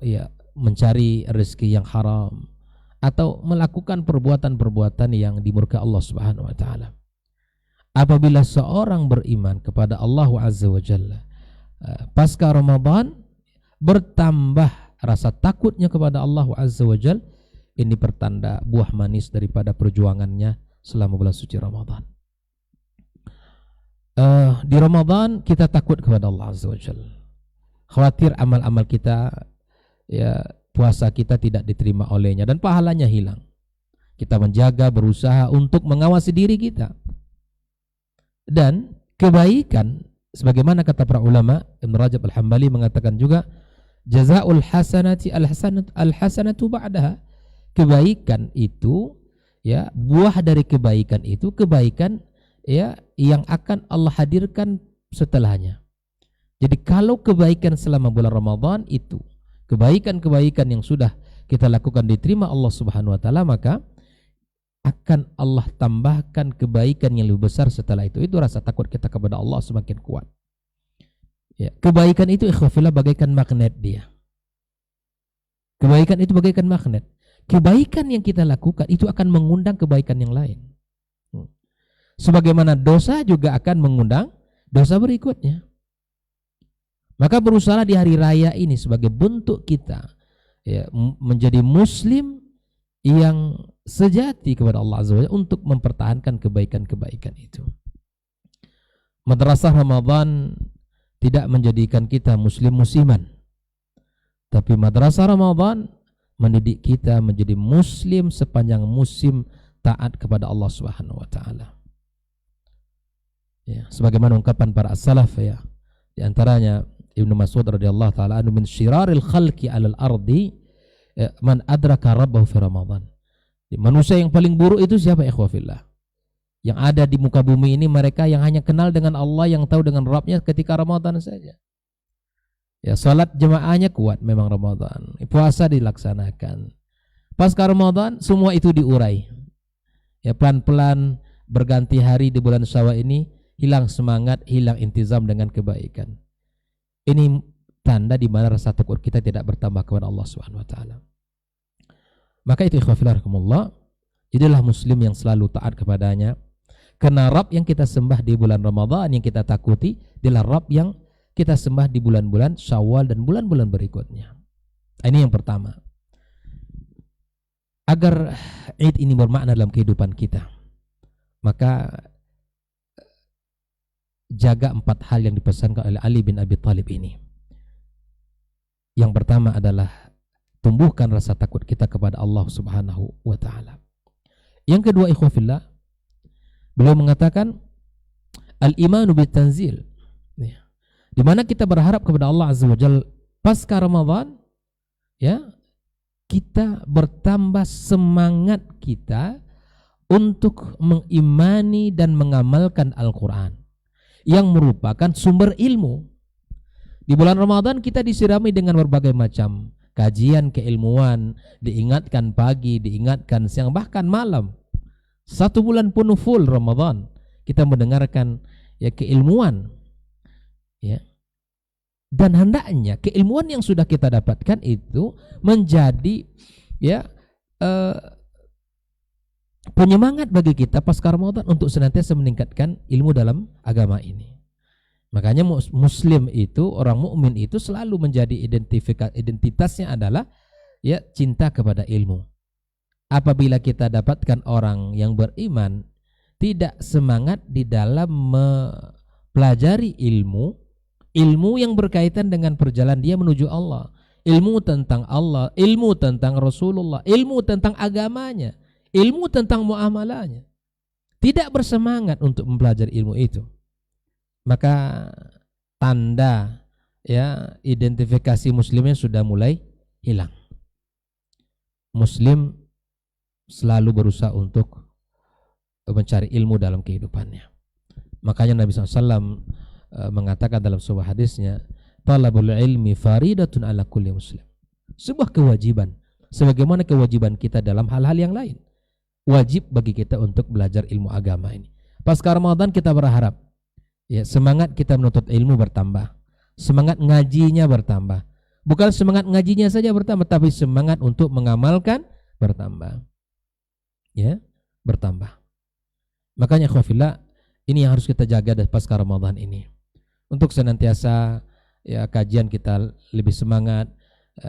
mencari rezeki yang haram atau melakukan perbuatan-perbuatan yang dimurkai Allah Subhanahu wa taala. Apabila seorang beriman kepada Allah Azza wa Jalla pasca Ramadan bertambah rasa takutnya kepada Allah Azza wa Jalla, ini pertanda buah manis daripada perjuangannya selama bulan suci Ramadan. Di Ramadan kita takut kepada Allah Azza wa Jalla, khawatir amal-amal kita, ya, puasa kita tidak diterima olehnya dan pahalanya hilang. Kita menjaga, berusaha untuk mengawasi diri kita. Dan kebaikan, sebagaimana kata para ulama, Ibn Rajab Al-Hambali mengatakan juga, jazaa'ul hasanati al-hasanatu ba'daha. Kebaikan itu, ya, buah dari kebaikan itu, kebaikan, ya, yang akan Allah hadirkan setelahnya. Jadi kalau kebaikan selama bulan Ramadan itu, kebaikan-kebaikan yang sudah kita lakukan diterima Allah Subhanahu wa taala, maka akan Allah tambahkan kebaikan yang lebih besar setelah itu. Itu rasa takut kita kepada Allah semakin kuat. Ya, kebaikan itu ikhwafillah bagaikan magnet dia. Kebaikan itu bagaikan magnet. Kebaikan yang kita lakukan itu akan mengundang kebaikan yang lain. Sebagaimana dosa juga akan mengundang dosa berikutnya. Maka berusaha di hari raya ini sebagai bentuk kita, ya, menjadi muslim yang sejati kepada Allah Azza wa Jalla untuk mempertahankan kebaikan-kebaikan itu. Madrasah Ramadan tidak menjadikan kita muslim musiman, tapi madrasah Ramadan mendidik kita menjadi muslim sepanjang musim taat kepada Allah Subhanahu wa taala. Ya, sebagaimana ungkapan para as-salaf, ya, di antaranya Ibnu Mas'ud radhiyallahu taala anhu, min syiraril khalqi 'alal ardi man adraka rabbahu fi Ramadan. Manusia yang paling buruk itu siapa, ikhwah fillah? Yang ada di muka bumi ini mereka yang hanya kenal dengan Allah, yang tahu dengan Rabbnya ketika Ramadan saja. Ya, salat jemaahnya kuat memang Ramadan, puasa dilaksanakan. Pasca Ramadan semua itu diurai. Ya, pelan-pelan berganti hari di bulan Syawal ini hilang semangat, hilang intizam dengan kebaikan. Ini tanda di mana rasa takut kita tidak bertambah kepada Allah Subhanahu wa taala. Maka itu ikhwah fillah rahimakumullah, jadilah muslim yang selalu taat kepadanya. Karena Rabb yang kita sembah di bulan Ramadan, yang kita takuti adalah Rabb yang kita sembah di bulan-bulan Syawal dan bulan-bulan berikutnya. Ini yang pertama. Agar Id ini bermakna dalam kehidupan kita, maka jaga 4 hal yang dipesankan oleh Ali bin Abi Thalib ini. Yang pertama adalah tumbuhkan rasa takut kita kepada Allah Subhanahu wa taala. Yang kedua, ikhwafillah, beliau mengatakan al-imanu bitanzil, di mana kita berharap kepada Allah Azza wa Jalla pasca Ramadan, ya, kita bertambah semangat kita untuk mengimani dan mengamalkan Al-Quran yang merupakan sumber ilmu. Di bulan Ramadan kita disirami dengan berbagai macam kajian keilmuan, diingatkan pagi, diingatkan siang, bahkan malam. 1 bulan penuh full Ramadan kita mendengarkan ya keilmuan, ya. Dan hendaknya keilmuan yang sudah kita dapatkan itu menjadi ya penyemangat bagi kita pasca Ramadan untuk senantiasa meningkatkan ilmu dalam agama ini. Makanya muslim itu, orang mukmin itu selalu menjadi identitasnya adalah ya cinta kepada ilmu. Apabila kita dapatkan orang yang beriman tidak semangat di dalam mempelajari ilmu yang berkaitan dengan perjalanan dia menuju Allah, ilmu tentang Allah, ilmu tentang Rasulullah, ilmu tentang agamanya, ilmu tentang muamalahnya, tidak bersemangat untuk mempelajari ilmu itu, maka tanda ya identifikasi muslimnya sudah mulai hilang. Muslim selalu berusaha untuk mencari ilmu dalam kehidupannya. Makanya Nabi SAW mengatakan dalam sebuah hadisnya, talabul ilmi faridatun ala kulli muslim. Sebuah kewajiban, sebagaimana kewajiban kita dalam hal-hal yang lain. Wajib bagi kita untuk belajar ilmu agama ini. Pasca Ramadan kita berharap ya semangat kita menuntut ilmu bertambah, semangat ngajinya bertambah. Bukan semangat ngajinya saja bertambah, tapi semangat untuk mengamalkan bertambah. Ya, bertambah. Makanya khawfillah, ini yang harus kita jaga dari pasca Ramadan ini. Untuk senantiasa ya kajian kita lebih semangat,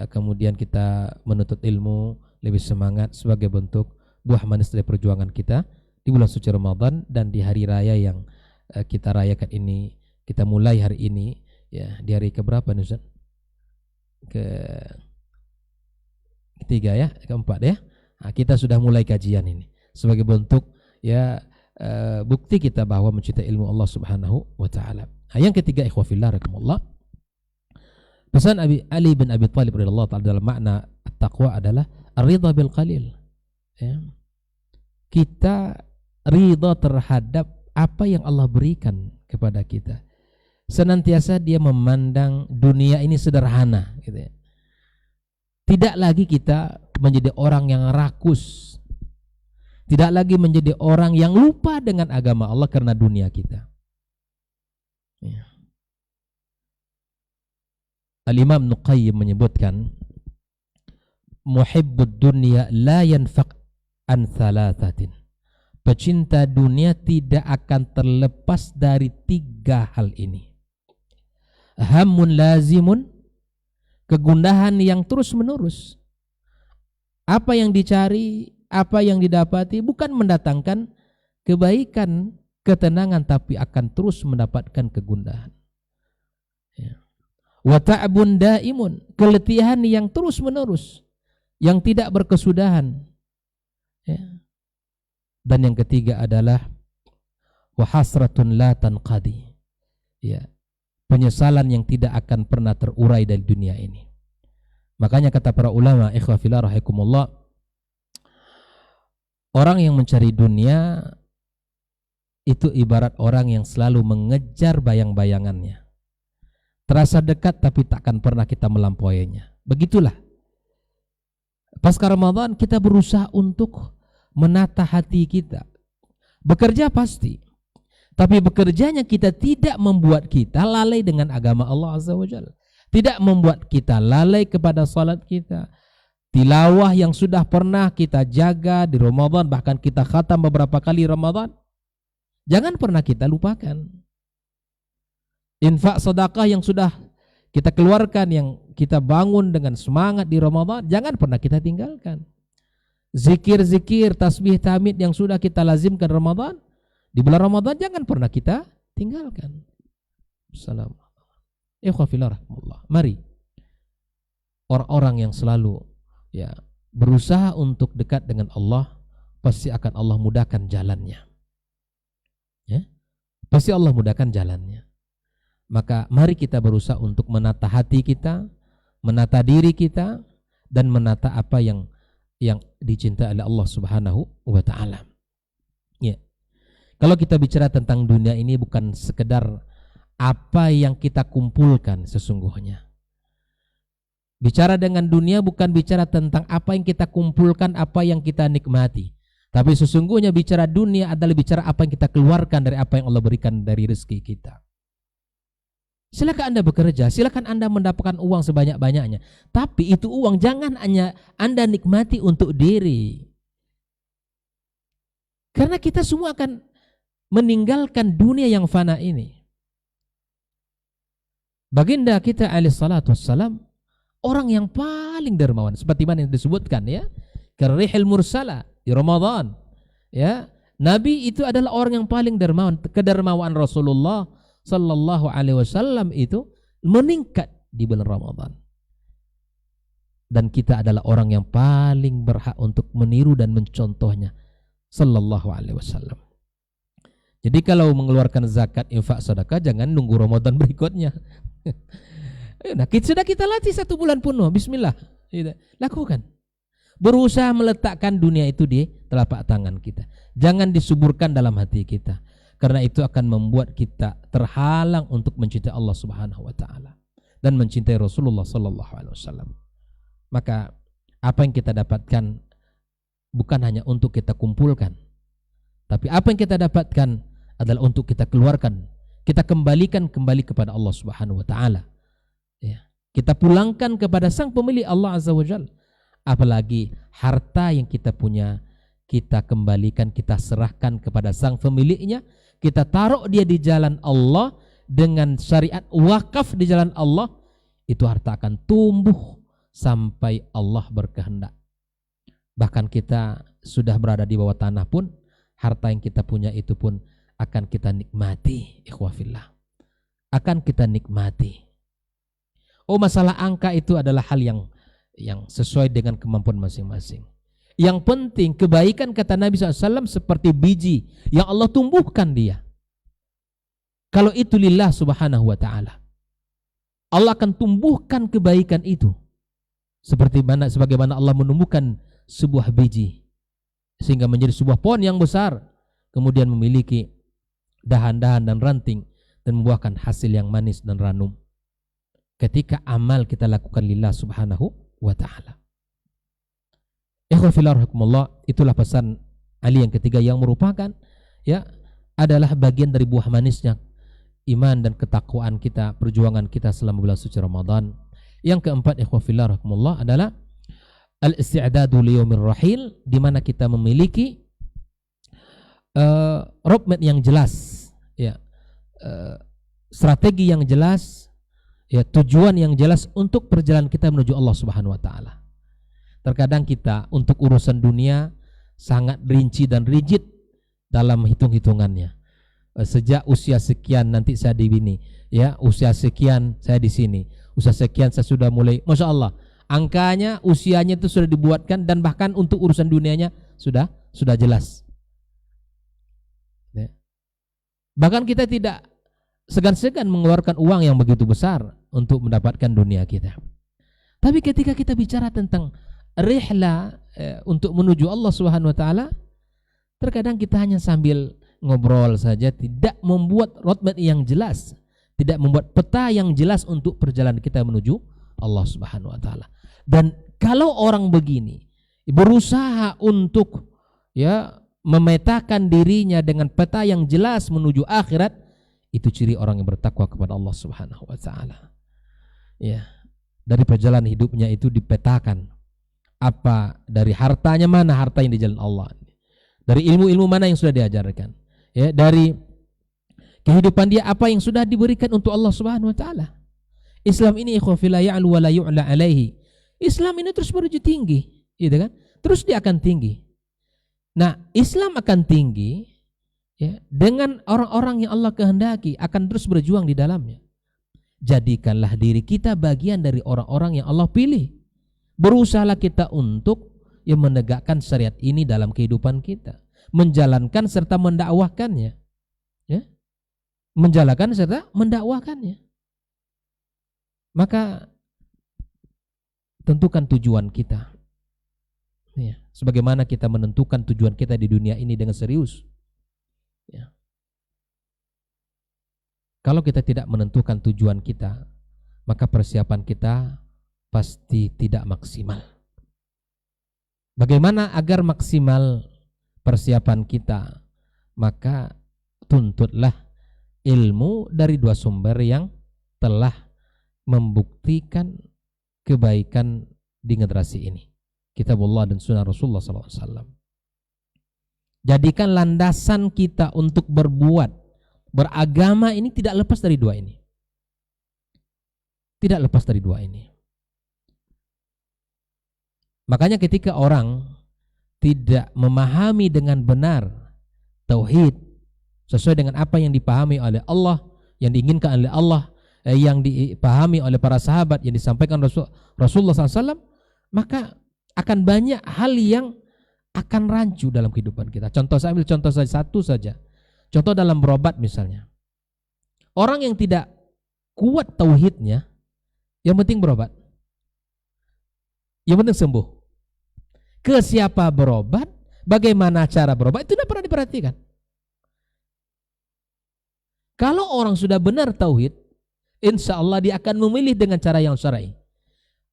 kemudian kita menuntut ilmu lebih semangat sebagai bentuk buah manis dari perjuangan kita di bulan suci Ramadan dan di hari raya yang kita rayakan ini. Kita mulai hari ini ya, di hari keberapa nih Ustaz? Ketiga ya, keempat ya. Nah, kita sudah mulai kajian ini sebagai bentuk ya bukti kita bahwa mencintai ilmu Allah Subhanahu wa taala. Yang ketiga, ikhwafillah rahimakumullah, pesan Ali bin Abi Thalib radhiyallahu taala dalam makna taqwa adalah ar-ridha bil qalil. Ya. Kita ridha terhadap apa yang Allah berikan kepada kita. Senantiasa dia memandang dunia ini sederhana gitu ya. Tidak lagi kita menjadi orang yang rakus, tidak lagi menjadi orang yang lupa dengan agama Allah karena dunia kita. Ya. Al-Imam Ibnu Qayyim menyebutkan, muhibbud dunya la yanfaq an thalathatin. Pecinta dunia tidak akan terlepas dari 3 hal ini. Hammun lazimun, kegundahan yang terus menerus. Apa yang dicari, apa yang didapati bukan mendatangkan kebaikan, ketenangan, tapi akan terus mendapatkan kegundahan. Ya. Wa ta'bun daimun, keletihan yang terus menerus, yang tidak berkesudahan. Ya. Dan yang ketiga adalah wa hasratun la tanqadi. Ya. Penyesalan yang tidak akan pernah terurai dari dunia ini. Makanya kata para ulama, ikhwafillah rahikumullah, orang yang mencari dunia itu ibarat orang yang selalu mengejar bayang-bayangannya. Terasa dekat tapi takkan pernah kita melampauinya. Begitulah. Pasca Ramadan kita berusaha untuk menata hati kita. Bekerja pasti. Tapi bekerjanya kita tidak membuat kita lalai dengan agama Allah Azza wa Jalla. Tidak membuat kita lalai kepada salat kita. Tilawah yang sudah pernah kita jaga di Ramadan, bahkan kita khatam beberapa kali Ramadan. jangan pernah kita lupakan. Infak sedekah yang sudah kita keluarkan, yang kita bangun dengan semangat di Ramadan, jangan pernah kita tinggalkan. Zikir-zikir, tasbih, tahmid yang sudah kita lazimkan Ramadan, di bulan Ramadan jangan pernah kita tinggalkan. Assalamualaikum. Mari orang-orang yang selalu berusaha untuk dekat dengan Allah, pasti akan Allah mudahkan jalannya. Ya, pasti Allah mudahkan jalannya. Maka mari kita berusaha untuk menata hati kita, menata diri kita, dan menata apa yang dicintai oleh Allah Subhanahu wa taala. Ya. Kalau kita bicara tentang dunia ini bukan sekedar apa yang kita kumpulkan sesungguhnya. Bicara dengan dunia bukan bicara tentang apa yang kita kumpulkan, apa yang kita nikmati. Tapi sesungguhnya bicara dunia adalah bicara apa yang kita keluarkan dari apa yang Allah berikan dari rezeki kita. Silakan Anda bekerja, silakan Anda mendapatkan uang sebanyak-banyaknya. Tapi itu uang jangan hanya Anda nikmati untuk diri. Karena kita semua akan meninggalkan dunia yang fana ini. Baginda kita alaihi salatu wassalam orang yang paling dermawan, seperti mana yang disebutkan ya, karihil mursala di Ramadan. Ya, Nabi itu adalah orang yang paling dermawan. Kedermawan Rasulullah sallallahu alaihi wasallam itu meningkat di bulan Ramadan. Dan kita adalah orang yang paling berhak untuk meniru dan mencontohnya sallallahu alaihi wasallam. Jadi kalau mengeluarkan zakat, infak, sedekah jangan nunggu Ramadan berikutnya. Nah, sudah kita latih 1 bulan penuh, bismillah, lakukan. Berusaha meletakkan dunia itu di telapak tangan kita. Jangan disuburkan dalam hati kita. Karena itu akan membuat kita terhalang untuk mencintai Allah Subhanahu wa taala dan mencintai Rasulullah sallallahu alaihi wasallam. Maka apa yang kita dapatkan bukan hanya untuk kita kumpulkan, tapi apa yang kita dapatkan adalah untuk kita keluarkan, kita kembalikan kembali kepada Allah Subhanahu wa taala. Ya, kita pulangkan kepada Sang Pemilik Allah Azza wa Jalla. Apalagi harta yang kita punya, kita kembalikan, kita serahkan kepada Sang Pemiliknya, kita taruh dia di jalan Allah dengan syariat wakaf di jalan Allah, itu harta akan tumbuh sampai Allah berkehendak. Bahkan kita sudah berada di bawah tanah pun, harta yang kita punya itu pun akan kita nikmati, ikhwafillah. Akan kita nikmati. Oh, masalah angka itu adalah hal yang sesuai dengan kemampuan masing-masing. Yang penting kebaikan, kata Nabi SAW, seperti biji yang Allah tumbuhkan dia. Kalau itu lillah subhanahu wa ta'ala, Allah akan tumbuhkan kebaikan itu. Sebagaimana Allah menumbuhkan sebuah biji sehingga menjadi sebuah pohon yang besar, kemudian memiliki dahan-dahan dan ranting dan membuahkan hasil yang manis dan ranum. Ketika amal kita lakukan lillah subhanahu wa ta'ala. Itulah pesan Ali yang ketiga yang merupakan adalah bagian dari buah manisnya iman dan ketakwaan kita, perjuangan kita selama bulan suci Ramadan. Yang keempat adalah al-isti'dadu liyaumir rahil, di mana kita memiliki roadmap yang jelas, strategi yang jelas, tujuan yang jelas untuk perjalanan kita menuju Allah Subhanahu wa taala. Terkadang kita untuk urusan dunia sangat rinci dan rigid dalam hitung-hitungannya. Sejak usia sekian nanti saya di sini, usia sekian saya di sini, usia sekian saya sudah mulai, masya Allah, angkanya, usianya itu sudah dibuatkan dan bahkan untuk urusan dunianya sudah jelas. Bahkan kita tidak segan-segan mengeluarkan uang yang begitu besar untuk mendapatkan dunia kita. Tapi ketika kita bicara tentang rihla untuk menuju Allah Subhanahu wa taala, terkadang kita hanya sambil ngobrol saja, tidak membuat roadmap yang jelas, tidak membuat peta yang jelas untuk perjalanan kita menuju Allah Subhanahu wa taala. Dan kalau orang begini berusaha untuk memetakan dirinya dengan peta yang jelas menuju akhirat, itu ciri orang yang bertakwa kepada Allah Subhanahu wa taala. Dari perjalanan hidupnya itu dipetakan. Apa dari hartanya, mana harta yang di jalan Allah, dari ilmu-ilmu mana yang sudah diajarkan, ya, dari kehidupan dia apa yang sudah diberikan untuk Allah Subhanahu wa taala. Islam ini ikhwafillah ya'lu wa la yu'la alaihi. Islam ini terus menuju tinggi, gitu kan? Terus dia akan tinggi. Nah, Islam akan tinggi ya, dengan orang-orang yang Allah kehendaki akan terus berjuang di dalamnya. Jadikanlah diri kita bagian dari orang-orang yang Allah pilih. Berusahalah kita untuk yang menegakkan syariat ini dalam kehidupan kita, menjalankan serta mendakwahkannya, ya, menjalankan serta mendakwahkannya. Maka tentukan tujuan kita, ya, sebagaimana kita menentukan tujuan kita di dunia ini dengan serius. Ya. Kalau kita tidak menentukan tujuan kita, maka persiapan kita pasti tidak maksimal. Bagaimana agar maksimal persiapan kita? Maka tuntutlah ilmu dari dua sumber yang telah membuktikan kebaikan di generasi ini, Kitabullah dan Sunnah Rasulullah SAW. Jadikan landasan kita untuk beragama ini tidak lepas dari dua ini. Tidak lepas dari dua ini. Makanya ketika orang tidak memahami dengan benar tauhid sesuai dengan apa yang dipahami oleh Allah, yang diinginkan oleh Allah, yang dipahami oleh para sahabat, yang disampaikan Rasulullah SAW, maka akan banyak hal yang akan rancu dalam kehidupan kita. Saya ambil contoh saja, satu saja. Contoh dalam berobat misalnya. Orang yang tidak kuat tauhidnya, yang penting berobat, yang penting sembuh. Ke siapa berobat, bagaimana cara berobat, itu tidak pernah diperhatikan. Kalau orang sudah benar tauhid, insya Allah dia akan memilih dengan cara yang syar'i.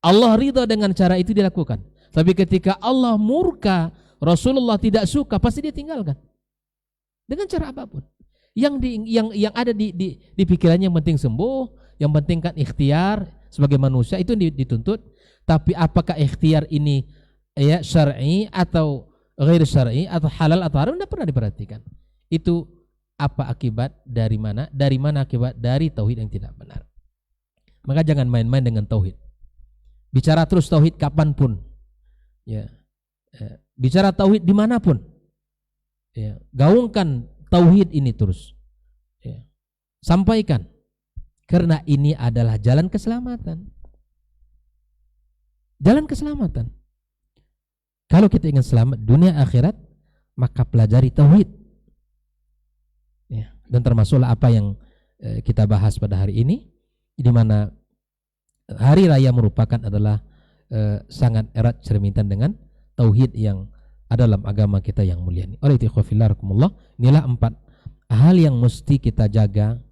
Allah ridha dengan cara itu dilakukan. Tapi ketika Allah murka, Rasulullah tidak suka, pasti dia tinggalkan. Dengan cara apapun. Yang ada di pikirannya yang penting sembuh, yang penting kan ikhtiar sebagai manusia itu dituntut. Tapi apakah ikhtiar ini ya syar'i atau ghair syar'i atau halal atau haram, tidak pernah diperhatikan. Itu apa akibat dari mana? Dari mana akibat dari tauhid yang tidak benar. Maka jangan main-main dengan tauhid. Bicara terus tauhid kapanpun. Ya. Bicara tauhid dimanapun. Ya. Gaungkan tauhid ini terus. Ya. Sampaikan. Karena ini adalah jalan keselamatan. Jalan keselamatan. Kalau kita ingin selamat dunia akhirat, maka pelajari tauhid. Ya, dan termasuklah apa yang kita bahas pada hari ini, di mana hari raya merupakan adalah sangat erat cerminan dengan tauhid yang ada dalam agama kita yang mulia ini. Oleh itu, inilah 4 hal yang mesti kita jaga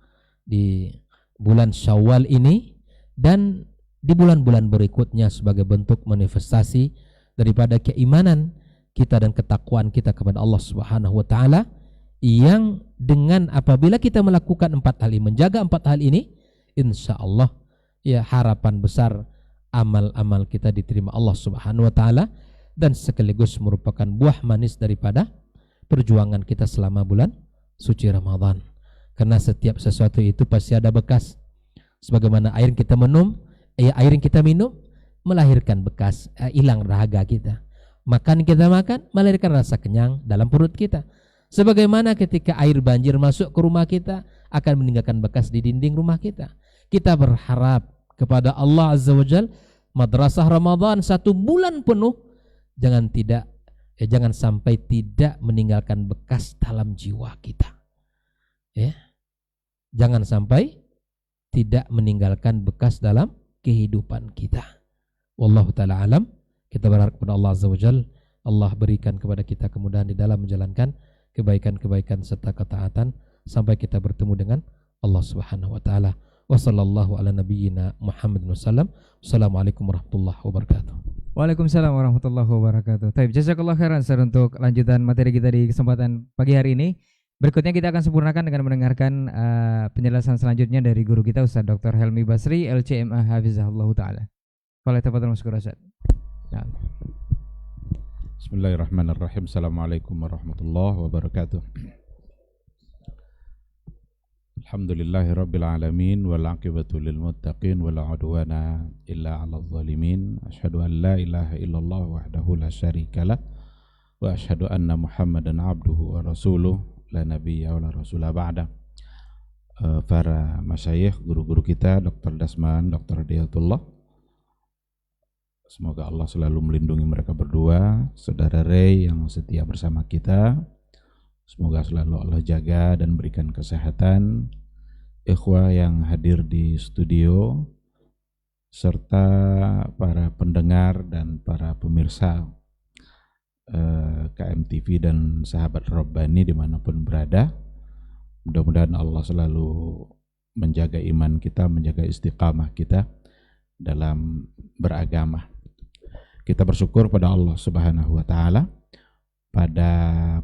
di bulan Syawal ini dan di bulan-bulan berikutnya sebagai bentuk manifestasi daripada keimanan kita dan ketakwaan kita kepada Allah Subhanahu wa taala, yang dengan apabila kita melakukan 4 hal ini, menjaga 4 hal ini, insya Allah ya harapan besar amal-amal kita diterima Allah Subhanahu wa taala dan sekaligus merupakan buah manis daripada perjuangan kita selama bulan suci Ramadan. Karena setiap sesuatu itu pasti ada bekas. Sebagaimana air yang kita minum, air yang kita minum melahirkan bekas, hilang dahaga kita. Makan kita makan melahirkan rasa kenyang dalam perut kita. Sebagaimana ketika air banjir masuk ke rumah kita akan meninggalkan bekas di dinding rumah kita. Kita berharap kepada Allah Azza wa Jalla, madrasah Ramadan 1 bulan penuh jangan sampai tidak meninggalkan bekas dalam jiwa kita. Ya. Jangan sampai tidak meninggalkan bekas dalam kehidupan kita. Wallahu ta'ala alam. Kita berharap kepada Allah Azza wa Jalla, Allah berikan kepada kita kemudahan di dalam menjalankan kebaikan-kebaikan serta ketaatan sampai kita bertemu dengan Allah Subhanahu wa taala. Wa sallallahu ala nabiyyina Muhammadin wasallam. Assalamualaikum warahmatullahi wabarakatuh. Waalaikumsalam warahmatullahi wabarakatuh. Taib, jazakallah khairan Ustaz untuk lanjutan materi kita di kesempatan pagi hari ini. Berikutnya kita akan sempurnakan dengan mendengarkan penjelasan selanjutnya dari guru kita Ustaz Dr. Helmi Basri LCMA Hafizahullah taala. Fala tafadhal maskur Ustaz. Nah. Bismillahirrahmanirrahim. Assalamualaikum warahmatullahi wabarakatuh. Alhamdulillahirabbil alamin wal aqibatu lil muttaqin wala udwana illa 'alal zalimin. Asyhadu an la ilaha illallah wahdahu la syarikalah wa asyhadu anna Muhammadan 'abduhu wa rasuluh la nabiyya wa la rasula ba'da. Para masyayikh, guru-guru kita, Dr. Dasman, Dr. Hidayatullah, semoga Allah selalu melindungi mereka berdua. Saudara Ray yang setia bersama kita, semoga selalu Allah jaga dan berikan kesehatan. Ikhwah yang hadir di studio, serta para pendengar dan para pemirsa KMTV dan sahabat Rabbani dimanapun berada, mudah-mudahan Allah selalu menjaga iman kita, menjaga istiqamah kita dalam beragama. Kita bersyukur pada Allah Subhanahu wa Ta'ala pada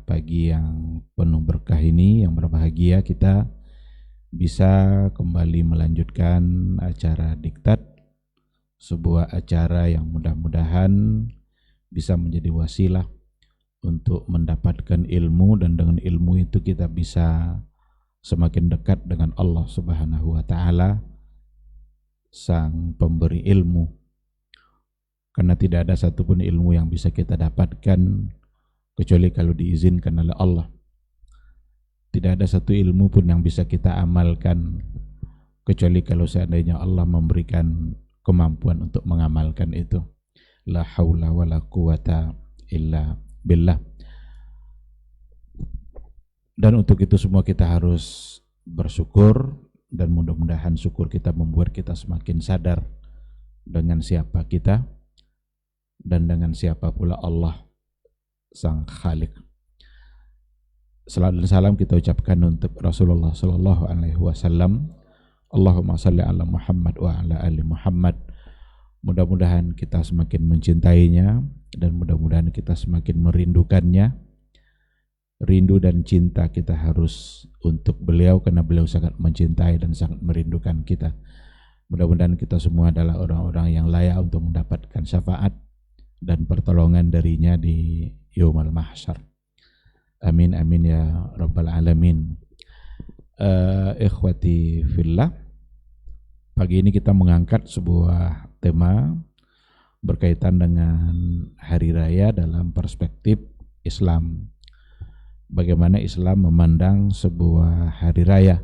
pagi yang penuh berkah ini, yang berbahagia, kita bisa kembali melanjutkan acara Diktat, sebuah acara yang mudah-mudahan bisa menjadi wasilah untuk mendapatkan ilmu, dan dengan ilmu itu kita bisa semakin dekat dengan Allah Subhanahu wa Ta'ala, Sang Pemberi ilmu. Karena tidak ada satupun ilmu yang bisa kita dapatkan kecuali kalau diizinkan oleh Allah. Tidak ada satu ilmu pun yang bisa kita amalkan kecuali kalau seandainya Allah memberikan kemampuan untuk mengamalkan itu. La haula wa la quwata illa billah. Dan untuk itu semua kita harus bersyukur, dan mudah-mudahan syukur kita membuat kita semakin sadar dengan siapa kita dan dengan siapa pula Allah Sang Khalik. Salam dan salam kita ucapkan untuk Rasulullah sallallahu alaihi wasallam. Allahumma salli ala Muhammad wa ala ali Muhammad. Mudah-mudahan kita semakin mencintainya, dan mudah-mudahan kita semakin merindukannya. Rindu dan cinta kita harus untuk beliau, karena beliau sangat mencintai dan sangat merindukan kita. Mudah-mudahan kita semua adalah orang-orang yang layak untuk mendapatkan syafaat dan pertolongan darinya di yaumul mahsyar. Amin amin ya rabbal alamin. Ikhwati fillah, pagi ini kita mengangkat sebuah tema berkaitan dengan hari raya dalam perspektif Islam. Bagaimana Islam memandang sebuah hari raya.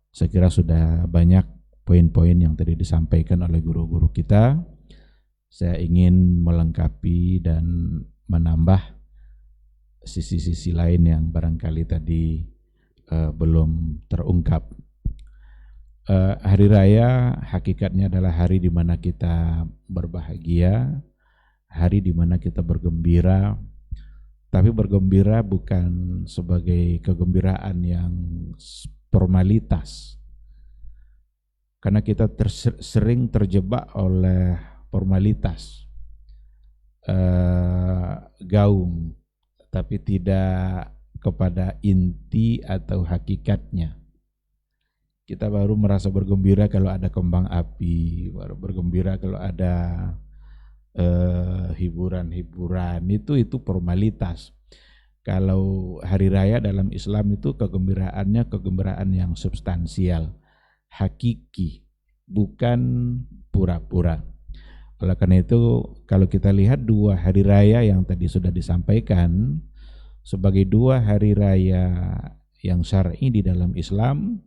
Saya kira sudah banyak poin-poin yang tadi disampaikan oleh guru-guru kita. Saya ingin melengkapi dan menambah sisi-sisi lain yang barangkali tadi belum terungkap. Hari raya hakikatnya adalah hari di mana kita berbahagia, hari di mana kita bergembira, tapi bergembira bukan sebagai kegembiraan yang formalitas, karena kita sering terjebak oleh formalitas, gaung, tapi tidak kepada inti atau hakikatnya. Kita baru merasa bergembira kalau ada kembang api, baru bergembira kalau ada hiburan-hiburan, itu formalitas. Kalau hari raya dalam Islam itu kegembiraannya kegembiraan yang substansial, hakiki, bukan pura-pura. Oleh karena itu, kalau kita lihat dua hari raya yang tadi sudah disampaikan sebagai dua hari raya yang syar'i di dalam Islam,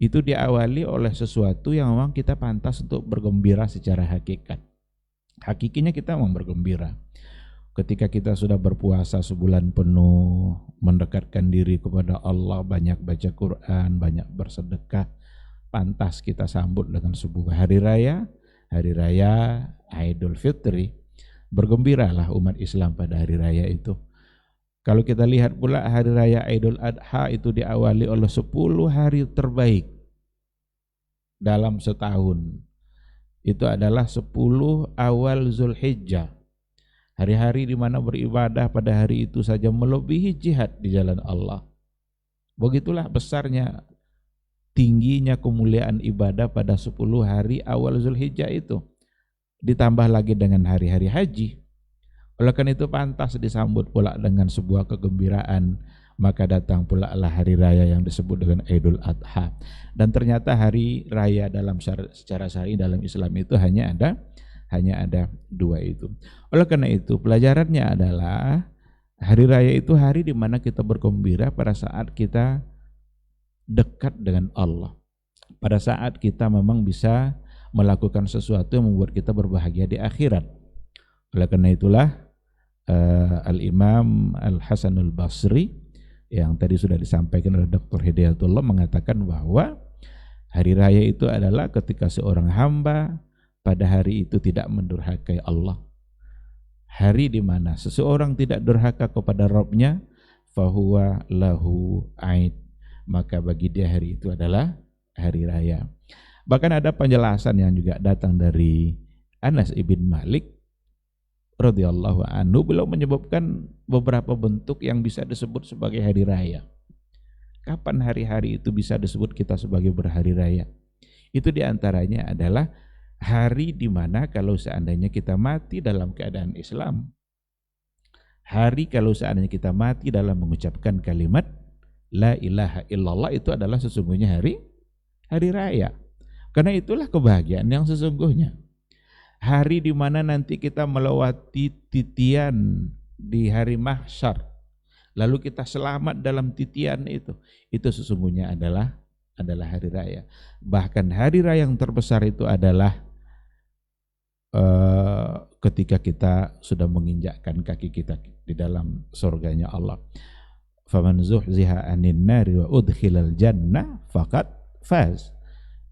itu diawali oleh sesuatu yang memang kita pantas untuk bergembira secara hakikat. Hakikinya kita memang bergembira. Ketika kita sudah berpuasa sebulan penuh, mendekatkan diri kepada Allah, banyak baca Quran, banyak bersedekah, pantas kita sambut dengan sebuah hari raya Idul Fitri. Bergembiralah umat Islam pada hari raya itu. Kalau kita lihat pula hari raya Idul Adha itu diawali oleh 10 hari terbaik dalam setahun. Itu adalah 10 awal Zulhijjah. Hari-hari di mana beribadah pada hari itu saja melebihi jihad di jalan Allah. Begitulah besarnya, tingginya kemuliaan ibadah pada 10 hari awal Zulhijjah itu. Ditambah lagi dengan hari-hari haji. Oleh karena itu pantas disambut pula dengan sebuah kegembiraan maka datang pula lah hari raya yang disebut dengan Idul Adha. Dan ternyata hari raya dalam secara syar'i dalam Islam itu hanya ada dua itu. Oleh karena itu pelajarannya adalah hari raya itu hari di mana kita bergembira pada saat kita dekat dengan Allah. Pada saat kita memang bisa melakukan sesuatu yang membuat kita berbahagia di akhirat. Oleh karena itulah Al-Imam Al-Hasanul Basri yang tadi sudah disampaikan oleh Dr. Hidayatullah mengatakan bahwa hari raya itu adalah ketika seorang hamba pada hari itu tidak mendurhakai Allah. Hari di mana seseorang tidak durhaka kepada Rabbnya, fahuwa lahu aid, maka bagi dia hari itu adalah hari raya. Bahkan ada penjelasan yang juga datang dari Anas ibn Malik radhiyallahu anhu, beliau menyebutkan beberapa bentuk yang bisa disebut sebagai hari raya. Kapan hari-hari itu bisa disebut kita sebagai berhari raya? Itu diantaranya adalah hari di mana kalau seandainya kita mati dalam keadaan Islam, hari kalau seandainya kita mati dalam mengucapkan kalimat la ilaha illallah, itu adalah sesungguhnya hari raya. Karena itulah kebahagiaan yang sesungguhnya. Hari di mana nanti kita melewati titian di hari mahsyar, lalu kita selamat dalam titian itu sesungguhnya adalah hari raya. Bahkan hari raya yang terbesar itu adalah ketika kita sudah menginjakkan kaki kita di dalam surganya Allah. Faman zuhziha 'anil nari wa udkhilal jannah faqad faz.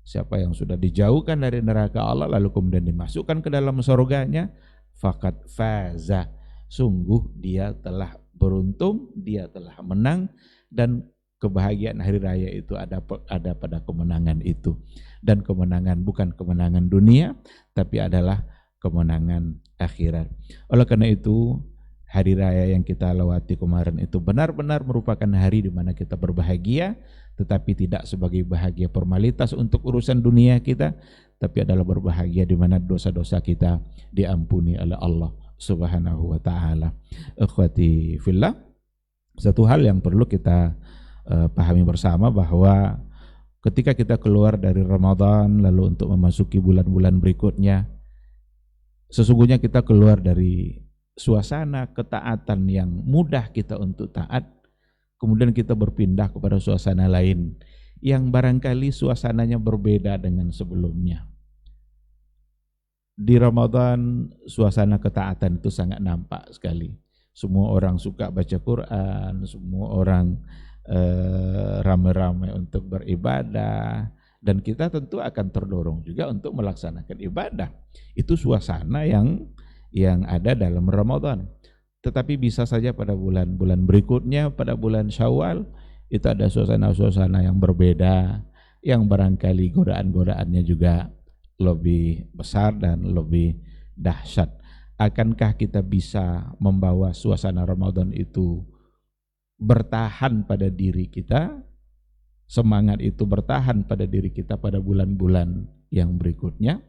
Siapa yang sudah dijauhkan dari neraka Allah lalu kemudian dimasukkan ke dalam surganya, faqad faza, sungguh dia telah beruntung, dia telah menang. Dan kebahagiaan hari raya itu ada pada kemenangan itu. Dan kemenangan bukan kemenangan dunia, tapi adalah kemenangan akhirat. Oleh karena itu hari raya yang kita lewati kemarin itu benar-benar merupakan hari di mana kita berbahagia, tetapi tidak sebagai bahagia formalitas untuk urusan dunia kita, tapi adalah berbahagia di mana dosa-dosa kita diampuni oleh Allah Subhanahu wa taala. Ikhwati fillah, satu hal yang perlu kita pahami bersama bahwa ketika kita keluar dari Ramadan lalu untuk memasuki bulan-bulan berikutnya, sesungguhnya kita keluar dari suasana ketaatan yang mudah kita untuk taat, kemudian kita berpindah kepada suasana lain yang barangkali suasananya berbeda dengan sebelumnya. Di Ramadan suasana ketaatan itu sangat nampak sekali. Semua orang suka baca Quran, semua orang ramai-ramai untuk beribadah, dan kita tentu akan terdorong juga untuk melaksanakan ibadah. Itu suasana yang ada dalam Ramadan. Tetapi bisa saja pada bulan-bulan berikutnya, pada bulan Syawal, itu ada suasana-suasana yang berbeda, yang barangkali godaan-godaannya juga lebih besar dan lebih dahsyat. Akankah kita bisa membawa suasana Ramadan itu bertahan pada diri kita, semangat itu bertahan pada diri kita pada bulan-bulan yang berikutnya?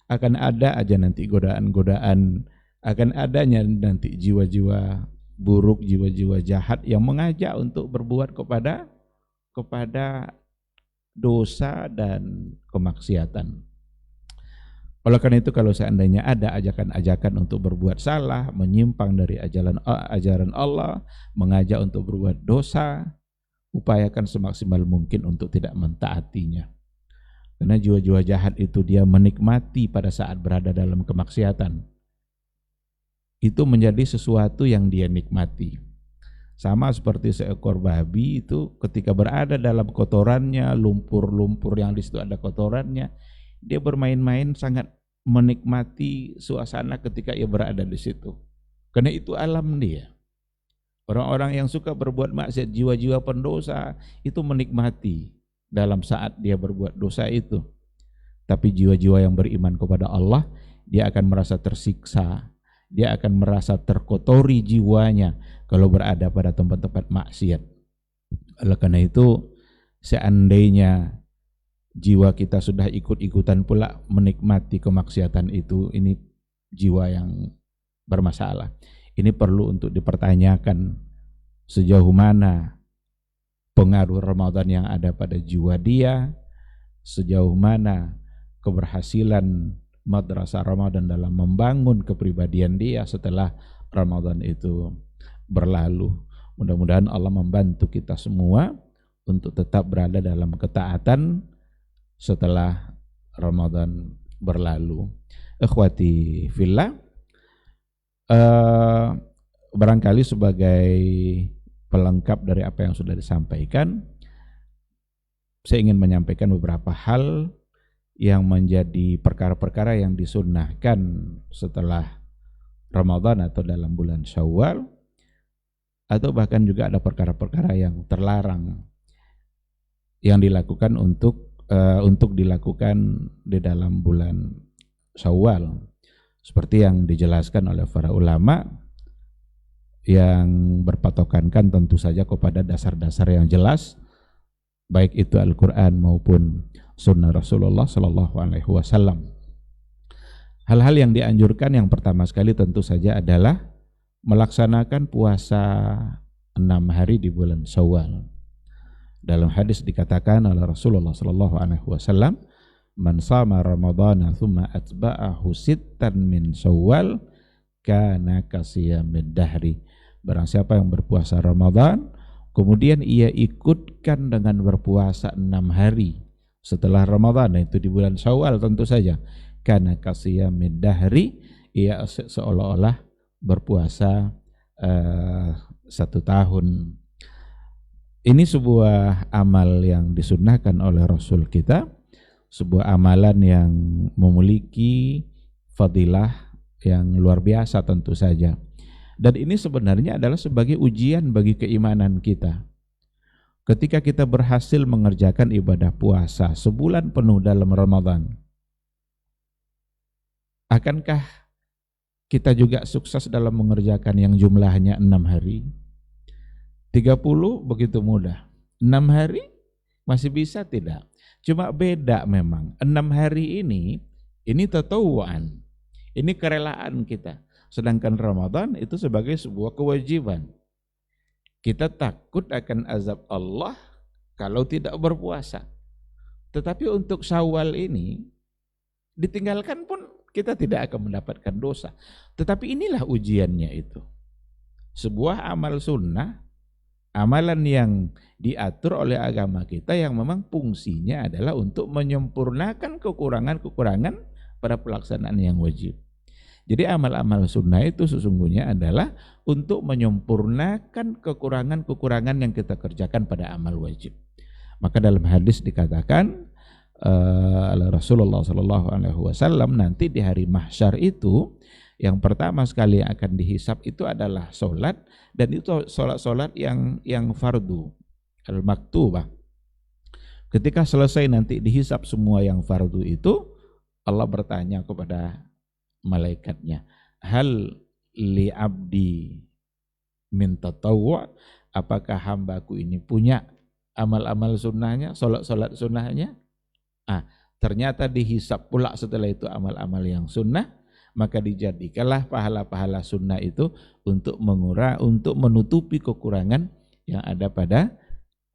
Akan ada aja nanti godaan-godaan, akan adanya nanti jiwa-jiwa buruk, jiwa-jiwa jahat yang mengajak untuk berbuat kepada dosa dan kemaksiatan. Oleh karena itu kalau seandainya ada ajakan-ajakan untuk berbuat salah, menyimpang dari ajaran Allah, mengajak untuk berbuat dosa, upayakan semaksimal mungkin untuk tidak mentaatinya. Karena jiwa-jiwa jahat itu dia menikmati pada saat berada dalam kemaksiatan. Itu menjadi sesuatu yang dia nikmati. Sama seperti seekor babi itu ketika berada dalam kotorannya, lumpur-lumpur yang di situ ada kotorannya, dia bermain-main sangat menikmati suasana ketika ia berada di situ. Karena itu alam dia. Orang-orang yang suka berbuat maksiat, jiwa-jiwa pendosa itu menikmati dalam saat dia berbuat dosa itu. Tapi jiwa-jiwa yang beriman kepada Allah, dia akan merasa tersiksa, dia akan merasa terkotori jiwanya kalau berada pada tempat-tempat maksiat. Oleh karena itu, seandainya jiwa kita sudah ikut-ikutan pula menikmati kemaksiatan itu, ini jiwa yang bermasalah. Ini perlu untuk dipertanyakan sejauh mana pengaruh Ramadan yang ada pada jiwa dia, sejauh mana keberhasilan madrasah Ramadan dalam membangun kepribadian dia setelah Ramadan itu berlalu. Mudah-mudahan Allah membantu kita semua untuk tetap berada dalam ketaatan setelah Ramadan berlalu. Ikhwati fillah, barangkali sebagai pelengkap dari apa yang sudah disampaikan, saya ingin menyampaikan beberapa hal yang menjadi perkara-perkara yang disunnahkan setelah Ramadan atau dalam bulan Syawal, atau bahkan juga ada perkara-perkara yang terlarang yang dilakukan untuk dilakukan di dalam bulan Syawal, seperti yang dijelaskan oleh para ulama yang berpatokankan tentu saja kepada dasar-dasar yang jelas, baik itu Al-Quran maupun Sunnah Rasulullah Sallallahu Alaihi Wasallam. Hal-hal yang dianjurkan yang pertama sekali tentu saja adalah melaksanakan puasa 6 hari di bulan Syawal. Dalam hadis dikatakan oleh Rasulullah Sallallahu Alaihi Wasallam, "Man shama Ramadhana thumma atba'ahu sittan min Syawal kana kasiyamid dahri." Barang siapa yang berpuasa Ramadan kemudian ia ikutkan dengan berpuasa 6 hari setelah Ramadan, itu di bulan Syawal tentu saja, kana kasiyamid dahri, ia seolah-olah berpuasa 1 tahun. Ini sebuah amal yang disunnahkan oleh Rasul kita, sebuah amalan yang memiliki fadilah yang luar biasa tentu saja. Dan ini sebenarnya adalah sebagai ujian bagi keimanan kita. Ketika kita berhasil mengerjakan ibadah puasa sebulan penuh dalam Ramadan, akankah kita juga sukses dalam mengerjakan yang jumlahnya 6 hari? 30 begitu mudah. 6 hari masih bisa tidak? Cuma beda memang. 6 hari ini tatawuan. Ini kerelaan kita. Sedangkan Ramadan itu sebagai sebuah kewajiban. Kita takut akan azab Allah kalau tidak berpuasa. Tetapi untuk Syawal ini ditinggalkan pun kita tidak akan mendapatkan dosa. Tetapi inilah ujiannya itu. Sebuah amal sunnah, amalan yang diatur oleh agama kita yang memang fungsinya adalah untuk menyempurnakan kekurangan-kekurangan pada pelaksanaan yang wajib. Jadi amal-amal sunnah itu sesungguhnya adalah untuk menyempurnakan kekurangan-kekurangan yang kita kerjakan pada amal wajib. Maka dalam hadis dikatakan oleh Rasulullah SAW, nanti di hari mahsyar itu yang pertama sekali yang akan dihisap itu adalah solat, dan itu solat-solat yang fardu al-maktubah. Ketika selesai nanti dihisap semua yang fardu itu, Allah bertanya kepada malaikatnya, hal li abdi min tatawwu', apakah hambaku ini punya amal-amal sunnahnya, solat-solat sunnahnya? Ternyata dihisap pula setelah itu amal-amal yang sunnah, maka dijadikanlah pahala-pahala sunnah itu untuk menutupi kekurangan yang ada pada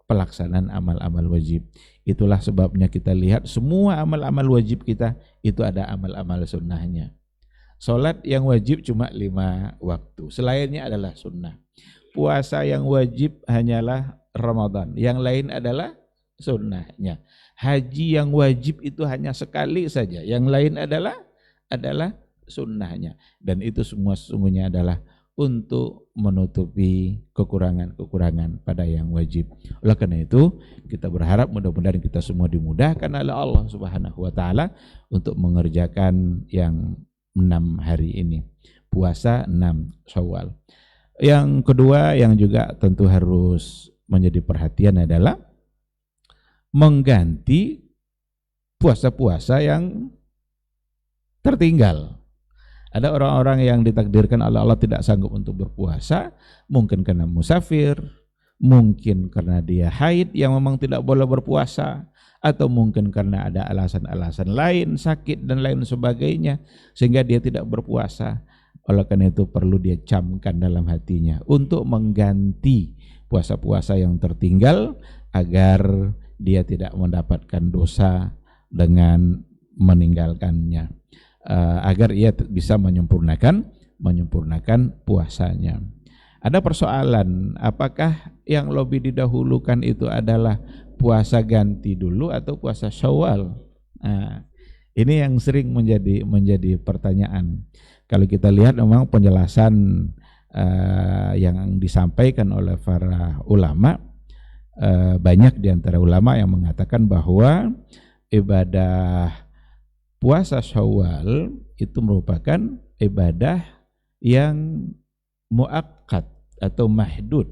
pelaksanaan amal-amal wajib. Itulah sebabnya kita lihat semua amal-amal wajib kita itu ada amal-amal sunnahnya. Solat yang wajib cuma 5 waktu, selainnya adalah sunnah. Puasa yang wajib hanyalah Ramadan, yang lain adalah sunnahnya. Haji yang wajib itu hanya sekali saja, yang lain adalah sunnahnya. Dan itu semua sesungguhnya adalah untuk menutupi kekurangan-kekurangan pada yang wajib. Oleh karena itu, kita berharap mudah-mudahan kita semua dimudahkan oleh Allah Subhanahu wa taala untuk mengerjakan yang 6 hari ini, puasa 6 Syawal. Yang kedua yang juga tentu harus menjadi perhatian adalah mengganti puasa-puasa yang tertinggal. Ada orang-orang yang ditakdirkan oleh Allah tidak sanggup untuk berpuasa, mungkin karena musafir, mungkin karena dia haid yang memang tidak boleh berpuasa, atau mungkin karena ada alasan-alasan lain, sakit dan lain sebagainya, sehingga dia tidak berpuasa. Oleh karena itu perlu dia camkan dalam hatinya untuk mengganti puasa-puasa yang tertinggal agar dia tidak mendapatkan dosa dengan meninggalkannya, agar ia bisa menyempurnakan puasanya. Ada persoalan, apakah yang lebih didahulukan itu adalah puasa ganti dulu atau puasa Syawal? Nah, ini yang sering menjadi pertanyaan. Kalau kita lihat memang penjelasan yang disampaikan oleh para ulama, banyak di antara ulama yang mengatakan bahwa ibadah puasa Syawal itu merupakan ibadah yang muakkad atau mahdud,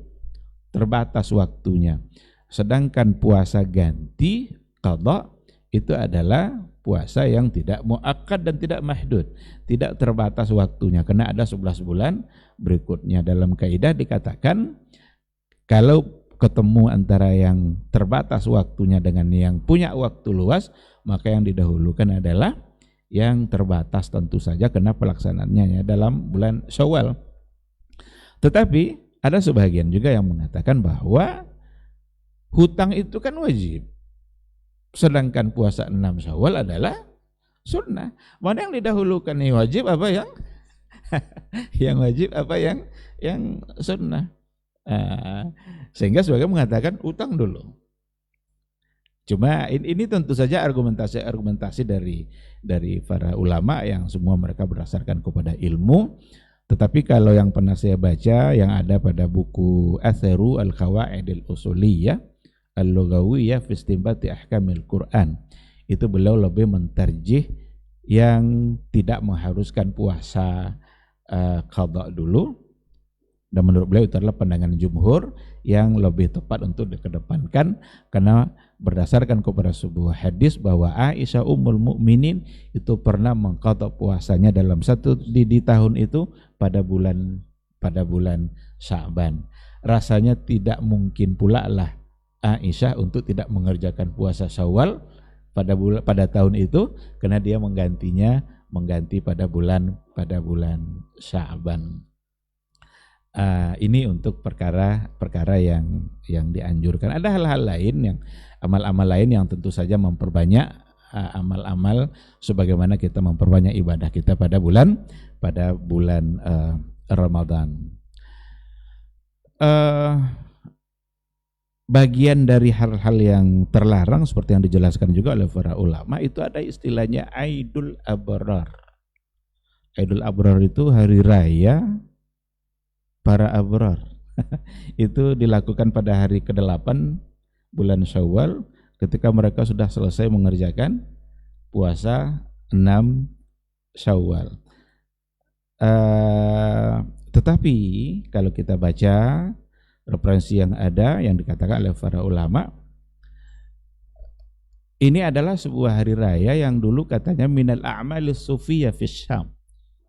terbatas waktunya. Sedangkan puasa ganti qadha itu adalah puasa yang tidak muakkad dan tidak mahdud, tidak terbatas waktunya karena ada 11 bulan berikutnya. Dalam kaidah dikatakan kalau ketemu antara yang terbatas waktunya dengan yang punya waktu luas, maka yang didahulukan adalah yang terbatas, tentu saja karena pelaksanaannya dalam bulan Syawal. Tetapi ada sebagian juga yang mengatakan bahwa hutang itu kan wajib, sedangkan puasa 6 Syawal adalah sunnah. Mana yang didahulukan, yang wajib apa yang yang wajib apa yang sunnah? Sehingga sebagian mengatakan utang dulu. Cuma ini tentu saja argumentasi dari para ulama yang semua mereka berdasarkan kepada ilmu. Tetapi kalau yang pernah saya baca yang ada pada buku Atharu Al-Qawaid Al-Usuliyah Al-Lughawiyah fi Istinbati Ahkamil Quran, itu beliau lebih mentarjih yang tidak mengharuskan puasa qadha dulu, dan menurut beliau itu adalah pandangan jumhur yang lebih tepat untuk dikedepankan, karena berdasarkan kepada sebuah hadis bahwa Aisyah Ummul Mukminin itu pernah mengqadha puasanya dalam di tahun itu pada bulan Sya'ban. Rasanya tidak mungkin pula lah Aisyah untuk tidak mengerjakan puasa Syawal pada tahun itu, karena dia mengganti pada bulan Sya'ban. Ini untuk perkara yang dianjurkan. Ada hal-hal lain, yang amal-amal lain yang tentu saja memperbanyak amal-amal sebagaimana kita memperbanyak ibadah kita pada bulan Ramadan. Bagian dari hal-hal yang terlarang seperti yang dijelaskan juga oleh para ulama, itu ada istilahnya Aidul Abrar. Aidul Abrar itu hari raya para abrar. Itu dilakukan pada hari ke-8 bulan Syawal, ketika mereka sudah selesai mengerjakan puasa 6 Syawal. Tetapi kalau kita baca referensi yang ada yang dikatakan oleh para ulama, ini adalah sebuah hari raya yang dulu katanya minal a'malis sufiyah fis Syam.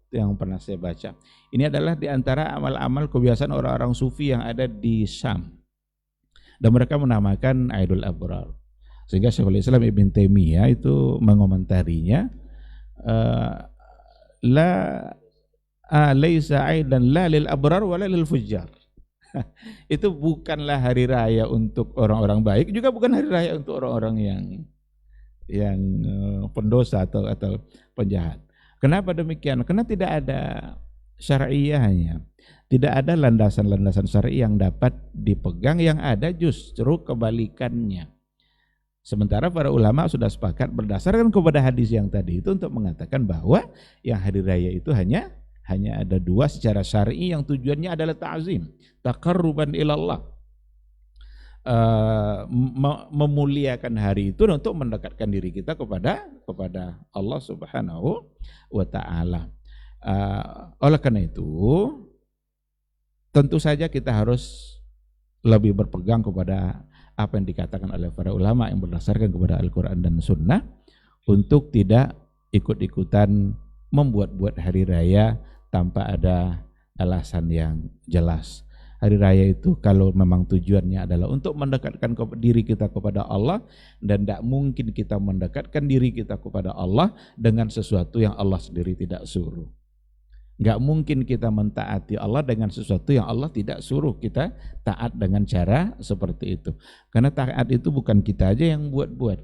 Itu yang pernah saya baca. Ini adalah di antara amal-amal kebiasaan orang-orang sufi yang ada di Syam, dan mereka menamakan Aidul Abrar. Sehingga Syekhul Islam Ibn Taimiyah itu mengomentarinya, laisa aidan la lil abrar wa la lil fujjar. Itu bukanlah hari raya untuk orang-orang baik, juga bukan hari raya untuk orang-orang yang pendosa atau penjahat. Kenapa demikian? Karena tidak ada syar'iyahnya, tidak ada landasan-landasan syar'i yang dapat dipegang, yang ada justru kebalikannya. Sementara para ulama sudah sepakat berdasarkan kepada hadis yang tadi itu untuk mengatakan bahwa yang hari raya itu hanya ada 2 secara syar'i, yang tujuannya adalah ta'zim, taqarruban ilallah, memuliakan hari itu untuk mendekatkan diri kita kepada Allah Subhanahu wa ta'ala. Oleh karena itu tentu saja kita harus lebih berpegang kepada apa yang dikatakan oleh para ulama yang berdasarkan kepada Al-Quran dan Sunnah, untuk tidak ikut-ikutan membuat-buat hari raya tanpa ada alasan yang jelas. Hari raya itu kalau memang tujuannya adalah untuk mendekatkan diri kita kepada Allah, dan tidak mungkin kita mendekatkan diri kita kepada Allah dengan sesuatu yang Allah sendiri tidak suruh. Nggak mungkin kita mentaati Allah dengan sesuatu yang Allah tidak suruh kita taat dengan cara seperti itu. Karena taat itu bukan kita aja yang buat-buat.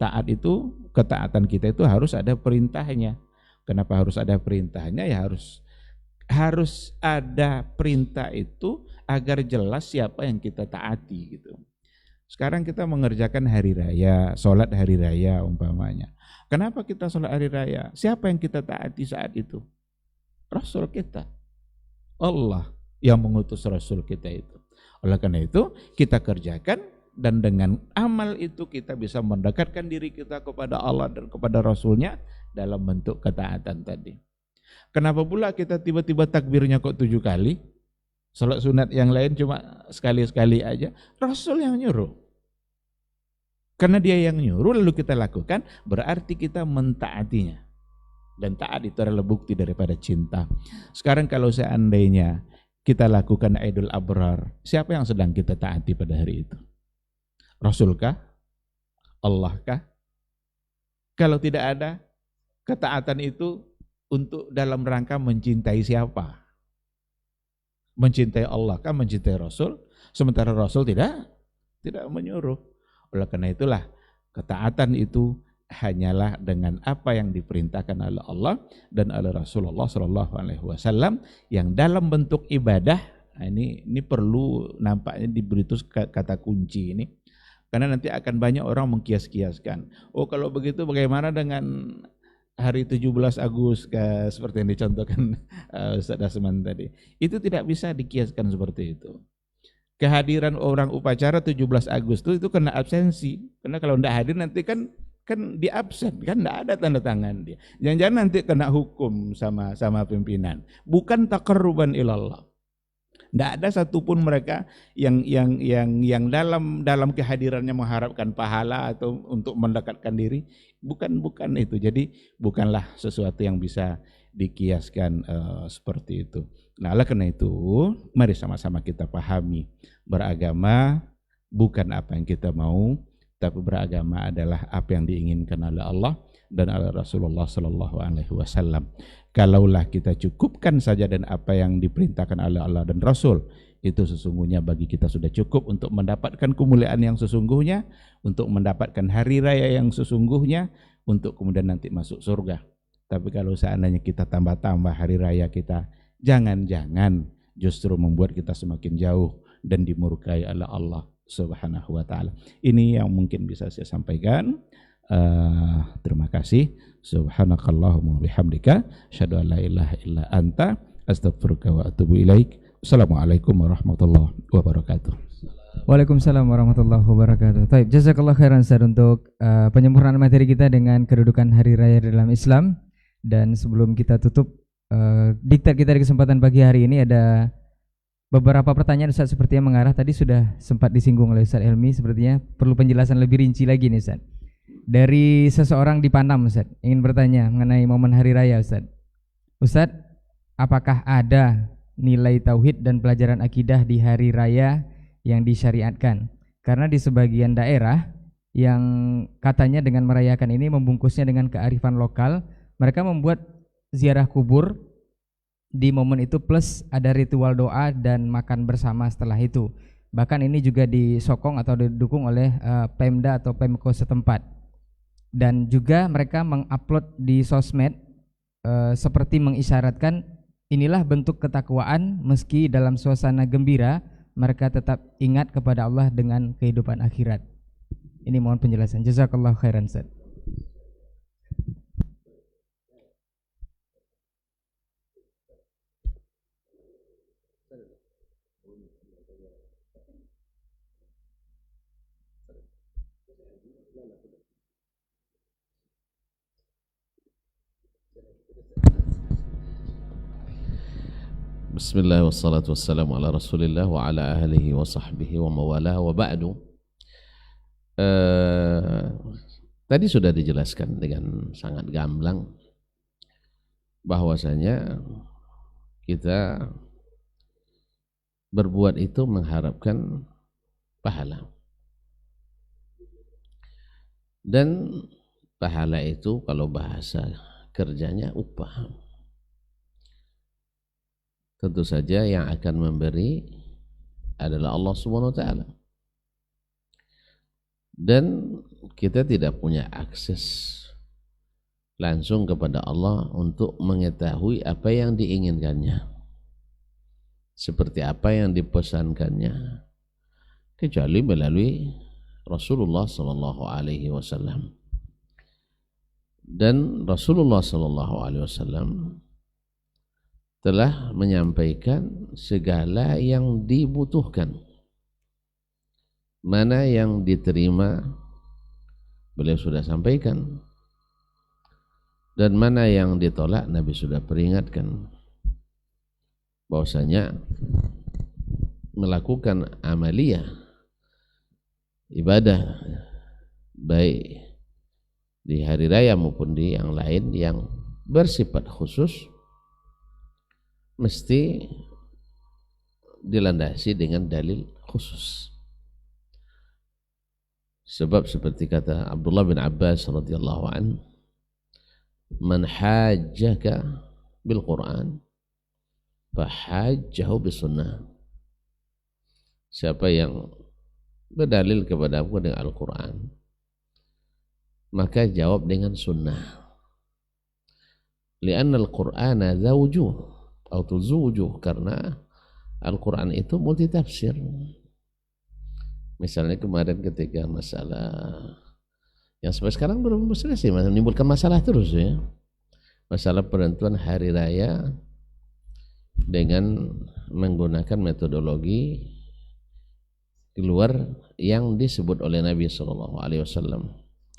Taat itu, ketaatan kita itu harus ada perintahnya. Kenapa harus ada perintahnya? Ya harus ada perintah itu agar jelas siapa yang kita taati gitu. Sekarang kita mengerjakan hari raya, sholat hari raya umpamanya. Kenapa kita sholat hari raya? Siapa yang kita taati saat itu? Rasul kita. Allah yang mengutus Rasul kita itu. Oleh karena itu kita kerjakan, dan dengan amal itu kita bisa mendekatkan diri kita kepada Allah dan kepada Rasulnya dalam bentuk ketaatan tadi. Kenapa pula kita tiba-tiba takbirnya kok 7 kali? Salat sunat yang lain cuma sekali-sekali aja. Rasul yang nyuruh. Karena dia yang nyuruh lalu kita lakukan, berarti kita mentaatinya. Dan taat itu adalah bukti daripada cinta. Sekarang kalau seandainya kita lakukan Idul Abrar, siapa yang sedang kita taati pada hari itu? Rasulkah? Allahkah? Kalau tidak ada, ketaatan itu untuk dalam rangka mencintai siapa? Mencintai Allah kah? Mencintai Rasul? Sementara Rasul tidak menyuruh. Oleh karena itulah ketaatan itu hanyalah dengan apa yang diperintahkan oleh Allah dan oleh Rasulullah SAW yang dalam bentuk ibadah. Nah, ini perlu nampaknya diberi kata kunci ini, karena nanti akan banyak orang mengkias-kiaskan. Oh kalau begitu bagaimana dengan hari 17 Agustus seperti yang dicontohkan Ustaz Asman tadi? Itu tidak bisa dikiaskan seperti itu. Kehadiran orang upacara 17 Agustus itu kena absensi, karena kalau tidak hadir nanti kan di absen, kan tidak ada tanda tangan dia. Jangan-jangan nanti kena hukum sama pimpinan. Bukan taqarruban ilallah. Tidak ada satupun mereka yang dalam kehadirannya mengharapkan pahala atau untuk mendekatkan diri. Bukan itu. Jadi bukanlah sesuatu yang bisa dikiaskan seperti itu. Nah, oleh karena itu, mari sama-sama kita pahami, beragama bukan apa yang kita mau, tapi beragama adalah apa yang diinginkan oleh Allah dan oleh Rasulullah SAW. Kalaulah kita cukupkan saja dan apa yang diperintahkan oleh Allah dan Rasul, itu sesungguhnya bagi kita sudah cukup untuk mendapatkan kemuliaan yang sesungguhnya, untuk mendapatkan hari raya yang sesungguhnya, untuk kemudian nanti masuk surga. Tapi kalau seandainya kita tambah-tambah hari raya kita, jangan-jangan justru membuat kita semakin jauh dan dimurkai oleh Allah Subhanahu wa ta'ala. Ini yang mungkin bisa saya sampaikan. Terima kasih. Subhanakallahumma bihamdika asyhadu an la ilaha illa anta astaghfiruka wa atubu ilaik. Assalamualaikum warahmatullahi wabarakatuh. Waalaikumsalam warahmatullahi wabarakatuh. Baik, jazakallah khairan Ustaz untuk penyempurnaan materi kita dengan kedudukan hari raya dalam Islam. Dan sebelum kita tutup diktat kita di kesempatan pagi hari ini, ada beberapa pertanyaan Ustaz sepertinya mengarah, tadi sudah sempat disinggung oleh Ustaz Helmi, sepertinya perlu penjelasan lebih rinci lagi nih Ustaz. Dari seseorang di Panam Ustaz, ingin bertanya mengenai momen hari raya Ustaz. Ustaz, apakah ada nilai tauhid dan pelajaran akidah di hari raya yang disyariatkan? Karena di sebagian daerah yang katanya dengan merayakan ini membungkusnya dengan kearifan lokal, mereka membuat ziarah kubur di momen itu plus ada ritual doa dan makan bersama setelah itu. Bahkan ini juga disokong atau didukung oleh Pemda atau Pemko setempat. Dan juga mereka mengupload di sosmed seperti mengisyaratkan inilah bentuk ketakwaan, meski dalam suasana gembira mereka tetap ingat kepada Allah dengan kehidupan akhirat. Ini mohon penjelasan. Jazakallahu khairan Ustaz. Bismillah wassalatu wassalamu ala rasulillah wa ala ahlihi wa sahbihi wa mawalah wa ba'du. Tadi sudah dijelaskan dengan sangat gamblang bahwasanya kita berbuat itu mengharapkan pahala, dan pahala itu kalau bahasa kerjanya upah. tentu saja yang akan memberi adalah Allah Subhanahu wa taala. Dan kita tidak punya akses langsung kepada Allah untuk mengetahui apa yang diinginkannya, seperti apa yang dipesankannya, kecuali melalui Rasulullah Sallallahu Alaihi Wasallam. Dan Rasulullah Sallallahu Alaihi Wasallam telah menyampaikan segala yang dibutuhkan, mana yang diterima beliau sudah sampaikan, dan mana yang ditolak Nabi sudah peringatkan. Bahwasanya melakukan amaliyah ibadah baik di hari raya maupun di yang lain yang bersifat khusus mesti dilandasi dengan dalil khusus. Sebab seperti kata Abdullah bin Abbas radhiyallahu anhu, man hajjaka bil Quran fahajjahu bis sunnah. Siapa yang berdalil kepadamu dengan Al-Quran, maka jawab dengan sunnah. Lianna Al-Qur'ana zawjuh atau zujuh, karena Al-Quran itu multi tafsir. Misalnya kemarin ketika masalah yang sampai sekarang belum selesai, menimbulkan masalah terus ya, masalah penentuan hari raya dengan menggunakan metodologi keluar yang disebut oleh Nabi Sallallahu Alaihi Wasallam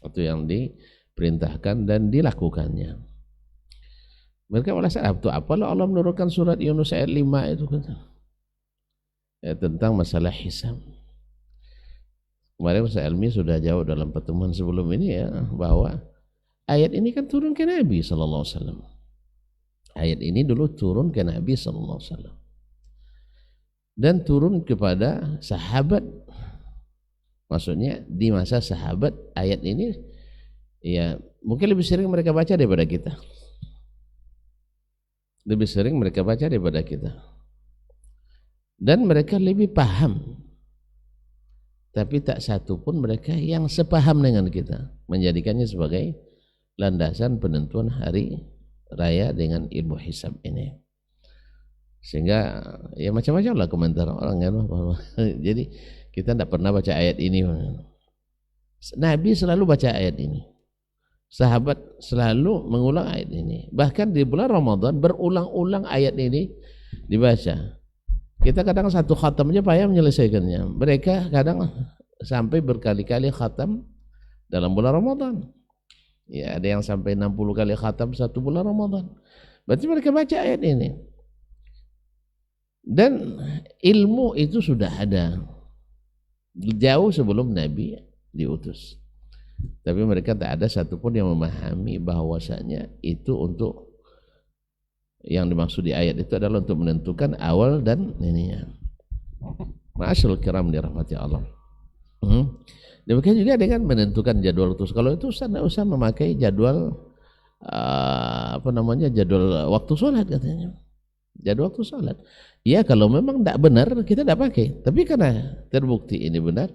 atau yang diperintahkan dan dilakukannya. Mereka merasa itu apalah Allah menurunkan surat Yunus ayat 5 itu kan, ya, tentang masalah hisab. Kemarin Ustaz Elmi sudah jawab dalam pertemuan sebelum ini ya, bahwa ayat ini kan turun ke Nabi Sallallahu Alaihi Wasallam. Ayat ini dulu turun ke Nabi Sallallahu Alaihi Wasallam dan turun kepada sahabat. Maksudnya di masa sahabat ayat ini ya mungkin lebih sering mereka baca daripada kita. Lebih sering mereka baca daripada kita. Dan mereka lebih paham. Tapi tak satu pun mereka yang sepaham dengan kita, menjadikannya sebagai landasan penentuan hari raya dengan ilmu hisab ini. Sehingga ya macam-macam lah komentar orang kan. Jadi kita tidak pernah baca ayat ini. Nabi selalu baca ayat ini, sahabat selalu mengulang ayat ini. Bahkan di bulan Ramadan berulang-ulang ayat ini dibaca. Kita kadang satu khatam aja payah menyelesaikannya. Mereka kadang sampai berkali-kali khatam dalam bulan Ramadan. Ya, ada yang sampai 60 kali khatam satu bulan Ramadan. Berarti mereka baca ayat ini. Dan ilmu itu sudah ada jauh sebelum Nabi diutus. Tapi mereka tak ada satupun yang memahami bahwasanya itu untuk yang dimaksud di ayat itu adalah untuk menentukan awal dan ininya. Ma'asyarul kiram dirahmati Allah. Demikian juga dengan menentukan jadwal utus. Kalau itu tidak usah memakai jadwal jadwal waktu sholat katanya. Jadwal waktu sholat. Ya kalau memang tidak benar kita tidak pakai. Tapi karena terbukti ini benar,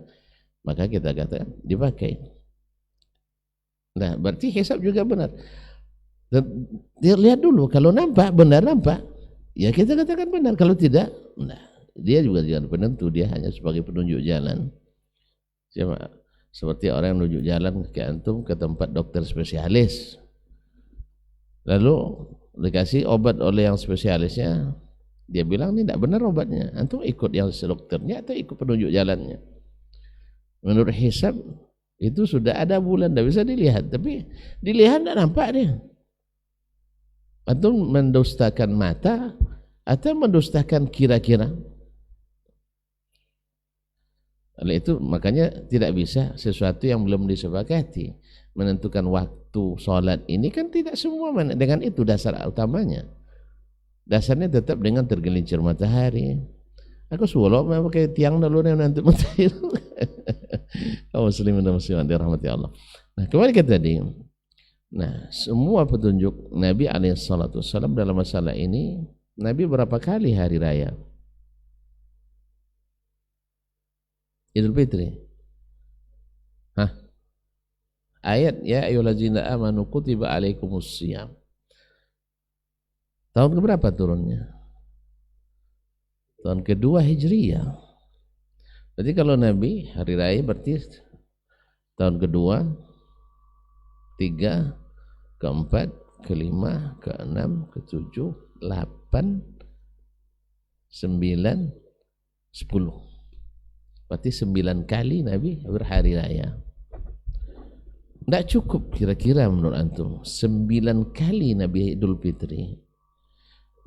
maka kita katakan dipakai. Nah berarti hisab juga benar. Dan dia lihat dulu, kalau nampak benar nampak, ya kita katakan benar. Kalau tidak, nah dia juga jangan penentu, dia hanya sebagai penunjuk jalan. Seperti orang yang menunjuk jalan ke antum ke tempat dokter spesialis, lalu dikasih obat oleh yang spesialisnya, dia bilang ini tidak benar obatnya, antum ikut yang dokternya atau ikut penunjuk jalannya. Menurut hisab itu sudah ada bulan, tidak bisa dilihat, tapi dilihat tidak nampak dia. Atau mendustakan mata atau mendustakan kira-kira. Oleh itu makanya tidak bisa sesuatu yang belum disepakati. Menentukan waktu sholat ini kan tidak semua dengan itu dasar utamanya. Dasarnya tetap dengan tergelincir matahari. Aku suruh pakai tiang dulu nanti matahari. Kaum muslimin dan muslimat dirahmati Allah. Nah kembali ke tadi. Nah, semua petunjuk Nabi SAW dalam masalah ini Nabi berapa kali hari raya Idul Fitri? Hah? Ayat ya ayyuhallazina amanu kutiba alaikumussyam. Tahun keberapa turunnya? Tahun kedua Hijriyah. Berarti kalau Nabi hari raya berarti tahun kedua, tiga, keempat, kelima, keenam, ketujuh, 8, 9, 10. Berarti 9 kali Nabi berhari raya. Tidak cukup kira-kira menurut antum 9 kali Nabi Idul Fitri.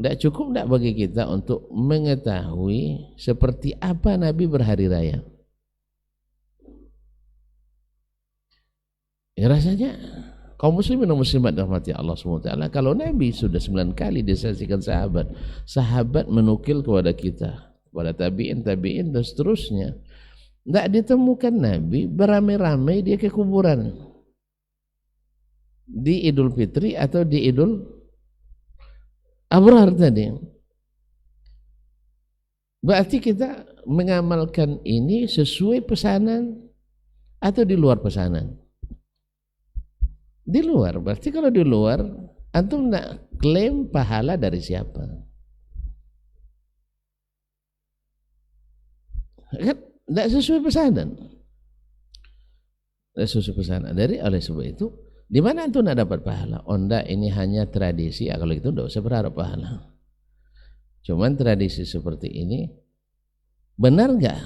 Tidak cukup tidak bagi kita untuk mengetahui seperti apa Nabi berhari raya. Ya rasanya kaum muslimin dan muslimat dirahmati Allah SWT, kalau Nabi sudah 9 kali disaksikan sahabat, sahabat menukil kepada kita, kepada tabi'in dan seterusnya, tidak ditemukan Nabi beramai-ramai dia ke kuburan di Idul Fitri atau di Idul Abrar tadi. Berarti kita mengamalkan ini sesuai pesanan atau di luar pesanan? Di luar. Berarti kalau di luar antum nak klaim pahala dari siapa? Kan tidak sesuai pesanan. Tidak sesuai pesanan. Oleh sebab itu, di mana antum nak dapat pahala? Oh enggak, ini hanya tradisi. Ya, kalau itu tidak usah berharap pahala. Cuman tradisi seperti ini benar enggak?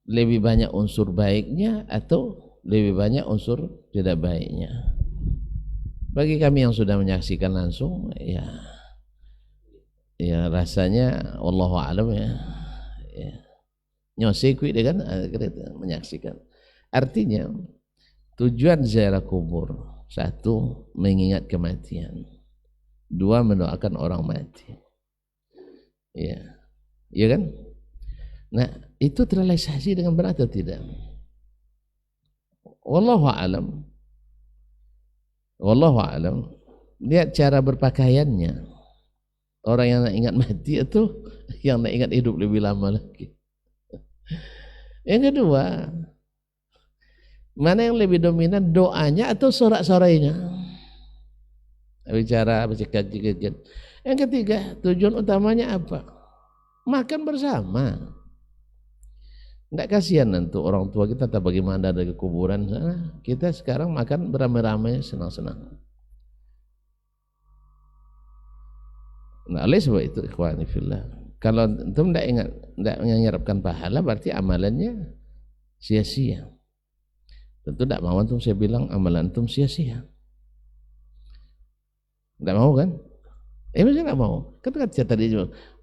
Lebih banyak unsur baiknya atau lebih banyak unsur tidak baiknya? Bagi kami yang sudah menyaksikan langsung, ya rasanya wallahu a'lam ya nyosekui dengan menyaksikan. Artinya tujuan ziarah kubur, 1, mengingat kematian, 2, mendoakan orang mati. Ya kan? Nah, itu terrealisasi dengan benar atau tidak? Wallahu a'lam. Wallahu a'lam. Lihat cara berpakaiannya. Orang yang nak ingat mati itu yang nak ingat hidup lebih lama lagi. Yang kedua, mana yang lebih dominan, doanya atau sorak-sorainya? Bicara bercakap-cakap. Yang ketiga, tujuan utamanya apa? Makan bersama. Tidak kasihan untuk orang tua kita tak bagaimana dari kuburan sana. Kita sekarang makan beramai-ramai, senang-senang. Nah, oleh sebab itu ikhwani fillah, kalau antum tidak ingat, tidak menyerapkan pahala, berarti amalannya sia-sia. Tentu tidak mau antum saya bilang amalan antum sia-sia. Tidak mau kan? Saya tidak mau. Kata tadi,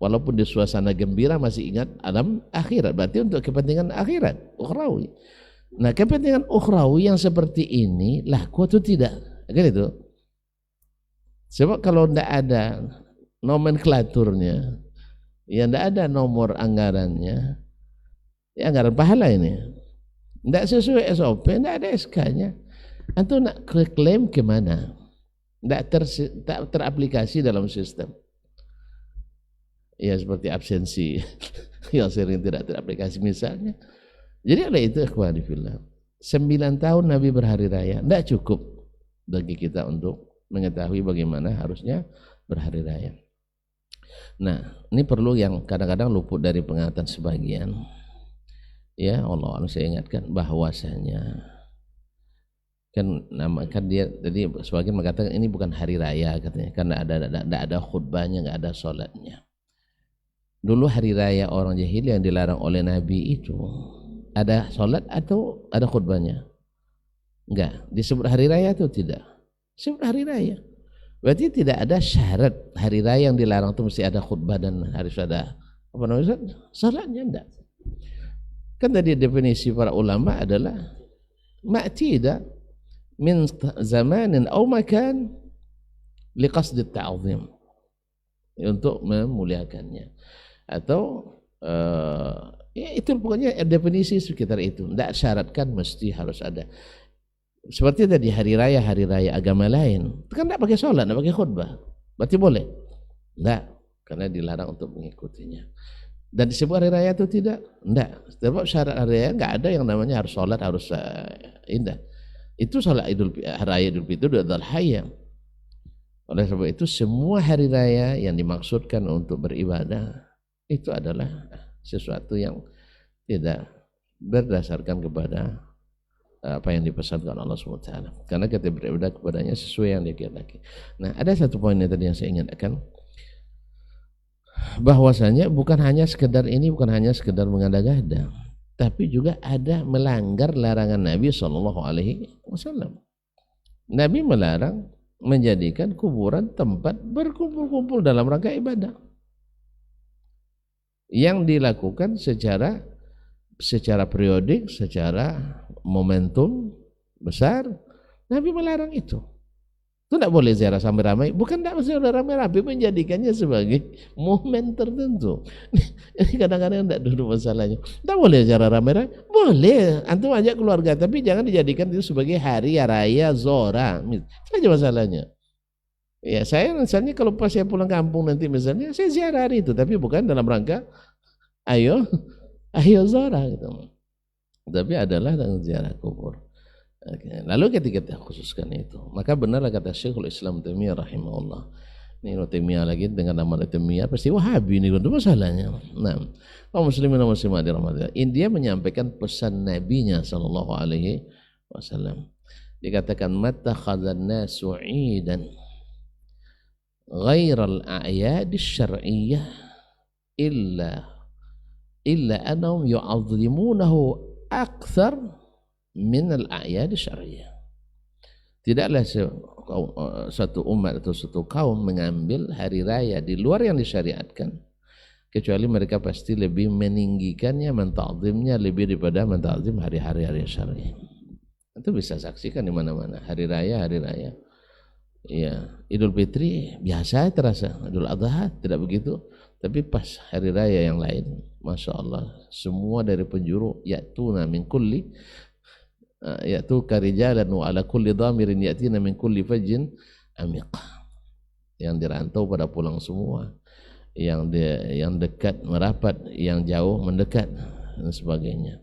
walaupun di suasana gembira masih ingat alam akhirat, berarti untuk kepentingan akhirat, ukhrawi. Nah, kepentingan ukhrawi yang seperti ini laku atau tidak? Kan itu. Sebab kalau tidak ada nomenklaturnya, ya tidak ada nomor anggarannya, ya anggaran pahala ini tidak sesuai SOP, tidak ada SK-nya, antum nak klaim kemana? Tak teraplikasi dalam sistem. Ya seperti absensi yang sering tidak teraplikasi misalnya. Jadi oleh itu ikhwani fillah, 9 tahun Nabi berhari raya tidak cukup bagi kita untuk mengetahui bagaimana harusnya berhari raya. Nah, ini perlu yang kadang-kadang luput dari pengetahuan sebagian. Ya Allah, saya ingatkan bahwasanya kan dia tadi sebagian mengatakan ini bukan hari raya katanya, karena ada khutbahnya, nggak ada sholatnya. Dulu hari raya orang jahiliyah yang dilarang oleh Nabi itu ada sholat atau ada khutbahnya? Enggak, disebut hari raya atau tidak? Disebut hari raya. Berarti tidak ada syarat hari raya yang dilarang itu mesti ada khutbah dan harus ada apa namanya sholatnya, enggak. Kan tadi definisi para ulama adalah ma'tida min zamanin atau makan liqasd at-ta'zim, untuk memuliakannya, atau ya itu pokoknya definisi sekitar itu. Tidak syaratkan mesti harus ada. Seperti tadi hari raya agama lain kan tidak pakai sholat, tidak pakai khutbah, berarti boleh? Tidak. karena dilarang untuk mengikutinya. Dan di sebuah hari raya itu tidak, sebab syarat hari raya nggak ada yang namanya harus sholat, harus indah. Itu sholat hari raya Idul Fitri dan Dhul Hijjah. Oleh sebab itu semua hari raya yang dimaksudkan untuk beribadah itu adalah sesuatu yang tidak berdasarkan kepada apa yang dipesankan Allah SWT. Karena kita beribadah kepadanya sesuai yang dia kehendaki. Nah, ada satu poin yang tadi yang saya ingatkan, bahwasanya bukan hanya sekedar mengada-gada, tapi juga ada melanggar larangan Nabi SAW. Nabi melarang menjadikan kuburan tempat berkumpul-kumpul dalam rangka ibadah yang dilakukan secara periodik, secara momentum besar. Nabi melarang itu. Itu tidak boleh ziarah sampai ramai. Bukan tidak ziarah ramai-ramai, menjadikannya sebagai momen tertentu. Ini kadang-kadang tidak duduk masalahnya. Tidak boleh ziarah ramai-ramai. Boleh, antum ajak keluarga, tapi jangan dijadikan itu sebagai hari raya Zora. Itu saja masalahnya. Ya, saya misalnya kalau pas saya pulang kampung nanti misalnya, saya ziarah hari itu, tapi bukan dalam rangka ayo Zora gitu. Tapi adalah dengan ziarah kubur. Lalu ketika kita khususkan itu, maka benarlah kata Syekhul Islam Taimiyah rahimahullah. Ini Taimiyah lagi dengan nama Taimiyah pasti Wahabi ini itu masalahnya. Nah, kaum muslimin dan muslimat dirahmati, India menyampaikan pesan nabinya sallallahu alaihi wasallam. Dikatakan mattakhadhan nasu 'idan ghairal a'yad asy-syar'iyyah illa annahum yu'azzimunahu akthar min al-a'yad syar'iyyah. Tidaklah satu umat atau satu kaum mengambil hari raya di luar yang disyariatkan kecuali mereka pasti lebih meninggikannya, menta'zimnya lebih daripada menta'zim hari-hari syar'i. Itu bisa saksikan di mana-mana hari raya. Ya, Idul Fitri biasa terasa, Idul Adha tidak begitu, tapi pas hari raya yang lain, Masya Allah, semua dari penjuru ya'tuna min kulli karijalan wa ala kulli dhamirin ya'tina min kulli fajjin amiq. Yang dirantau pada pulang semua, yang dekat merapat, yang jauh mendekat dan sebagainya.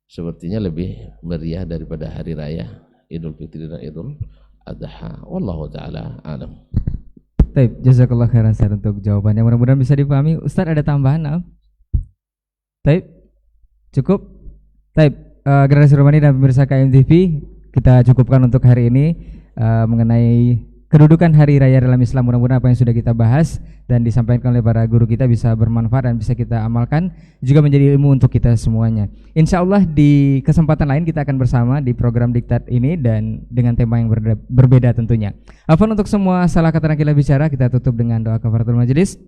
Sepertinya lebih meriah daripada hari raya Idul Fitri dan Idul Adha. Wallahu taala alam. Baik, jazakallah khairan Ustaz untuk jawabannya. Mudah-mudahan bisa dipahami. Ustaz ada tambahan? Baik, cukup. Baik, Generasi Romani dan pemirsa KMTV, kita cukupkan untuk hari ini mengenai kedudukan hari raya dalam Islam. Mudah-mudahan apa yang sudah kita bahas dan disampaikan oleh para guru kita bisa bermanfaat dan bisa kita amalkan, juga menjadi ilmu untuk kita semuanya. Insya Allah di kesempatan lain kita akan bersama di program Diktat ini dan dengan tema yang berbeda tentunya. Afwan untuk semua salah kata dan khilaf bicara, kita tutup dengan doa kafaratul majelis.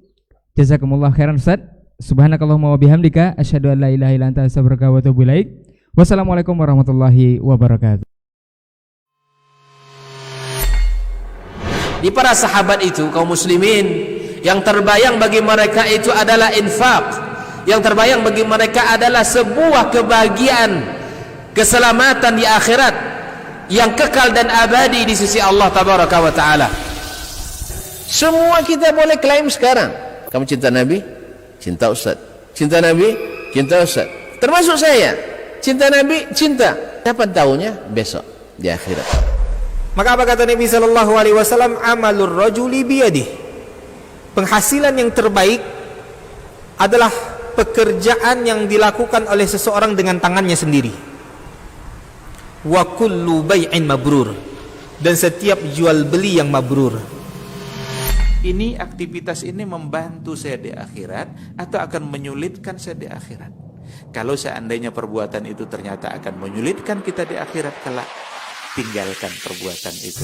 Jazakumullah khairan Ustaz. Subhanakallahumma wa bihamdika asyhadu an la ilaha illa anta astaghfiruka wa atubu ilaik. Wassalamualaikum warahmatullahi wabarakatuh. Di para sahabat itu, kaum muslimin, yang terbayang bagi mereka itu adalah infak, yang terbayang bagi mereka adalah sebuah kebahagiaan, keselamatan di akhirat yang kekal dan abadi di sisi Allah tabaraka wa taala. Semua kita boleh klaim sekarang. Kamu cinta Nabi? Cinta Ustaz. Cinta Nabi? Cinta Ustaz. Termasuk saya. Cinta Nabi? Cinta. Kapan tahunya? Besok di akhirat. Maka apa kata Nabi sallallahu alaihi wasallam? Amalur rajuli biyadih. Penghasilan yang terbaik adalah pekerjaan yang dilakukan oleh seseorang dengan tangannya sendiri. Wa kullu bai'in mabrur. Dan setiap jual beli yang mabrur. Ini aktivitas ini membantu saya di akhirat atau akan menyulitkan saya di akhirat. Kalau seandainya perbuatan itu ternyata akan menyulitkan kita di akhirat kelak, tinggalkan perbuatan itu.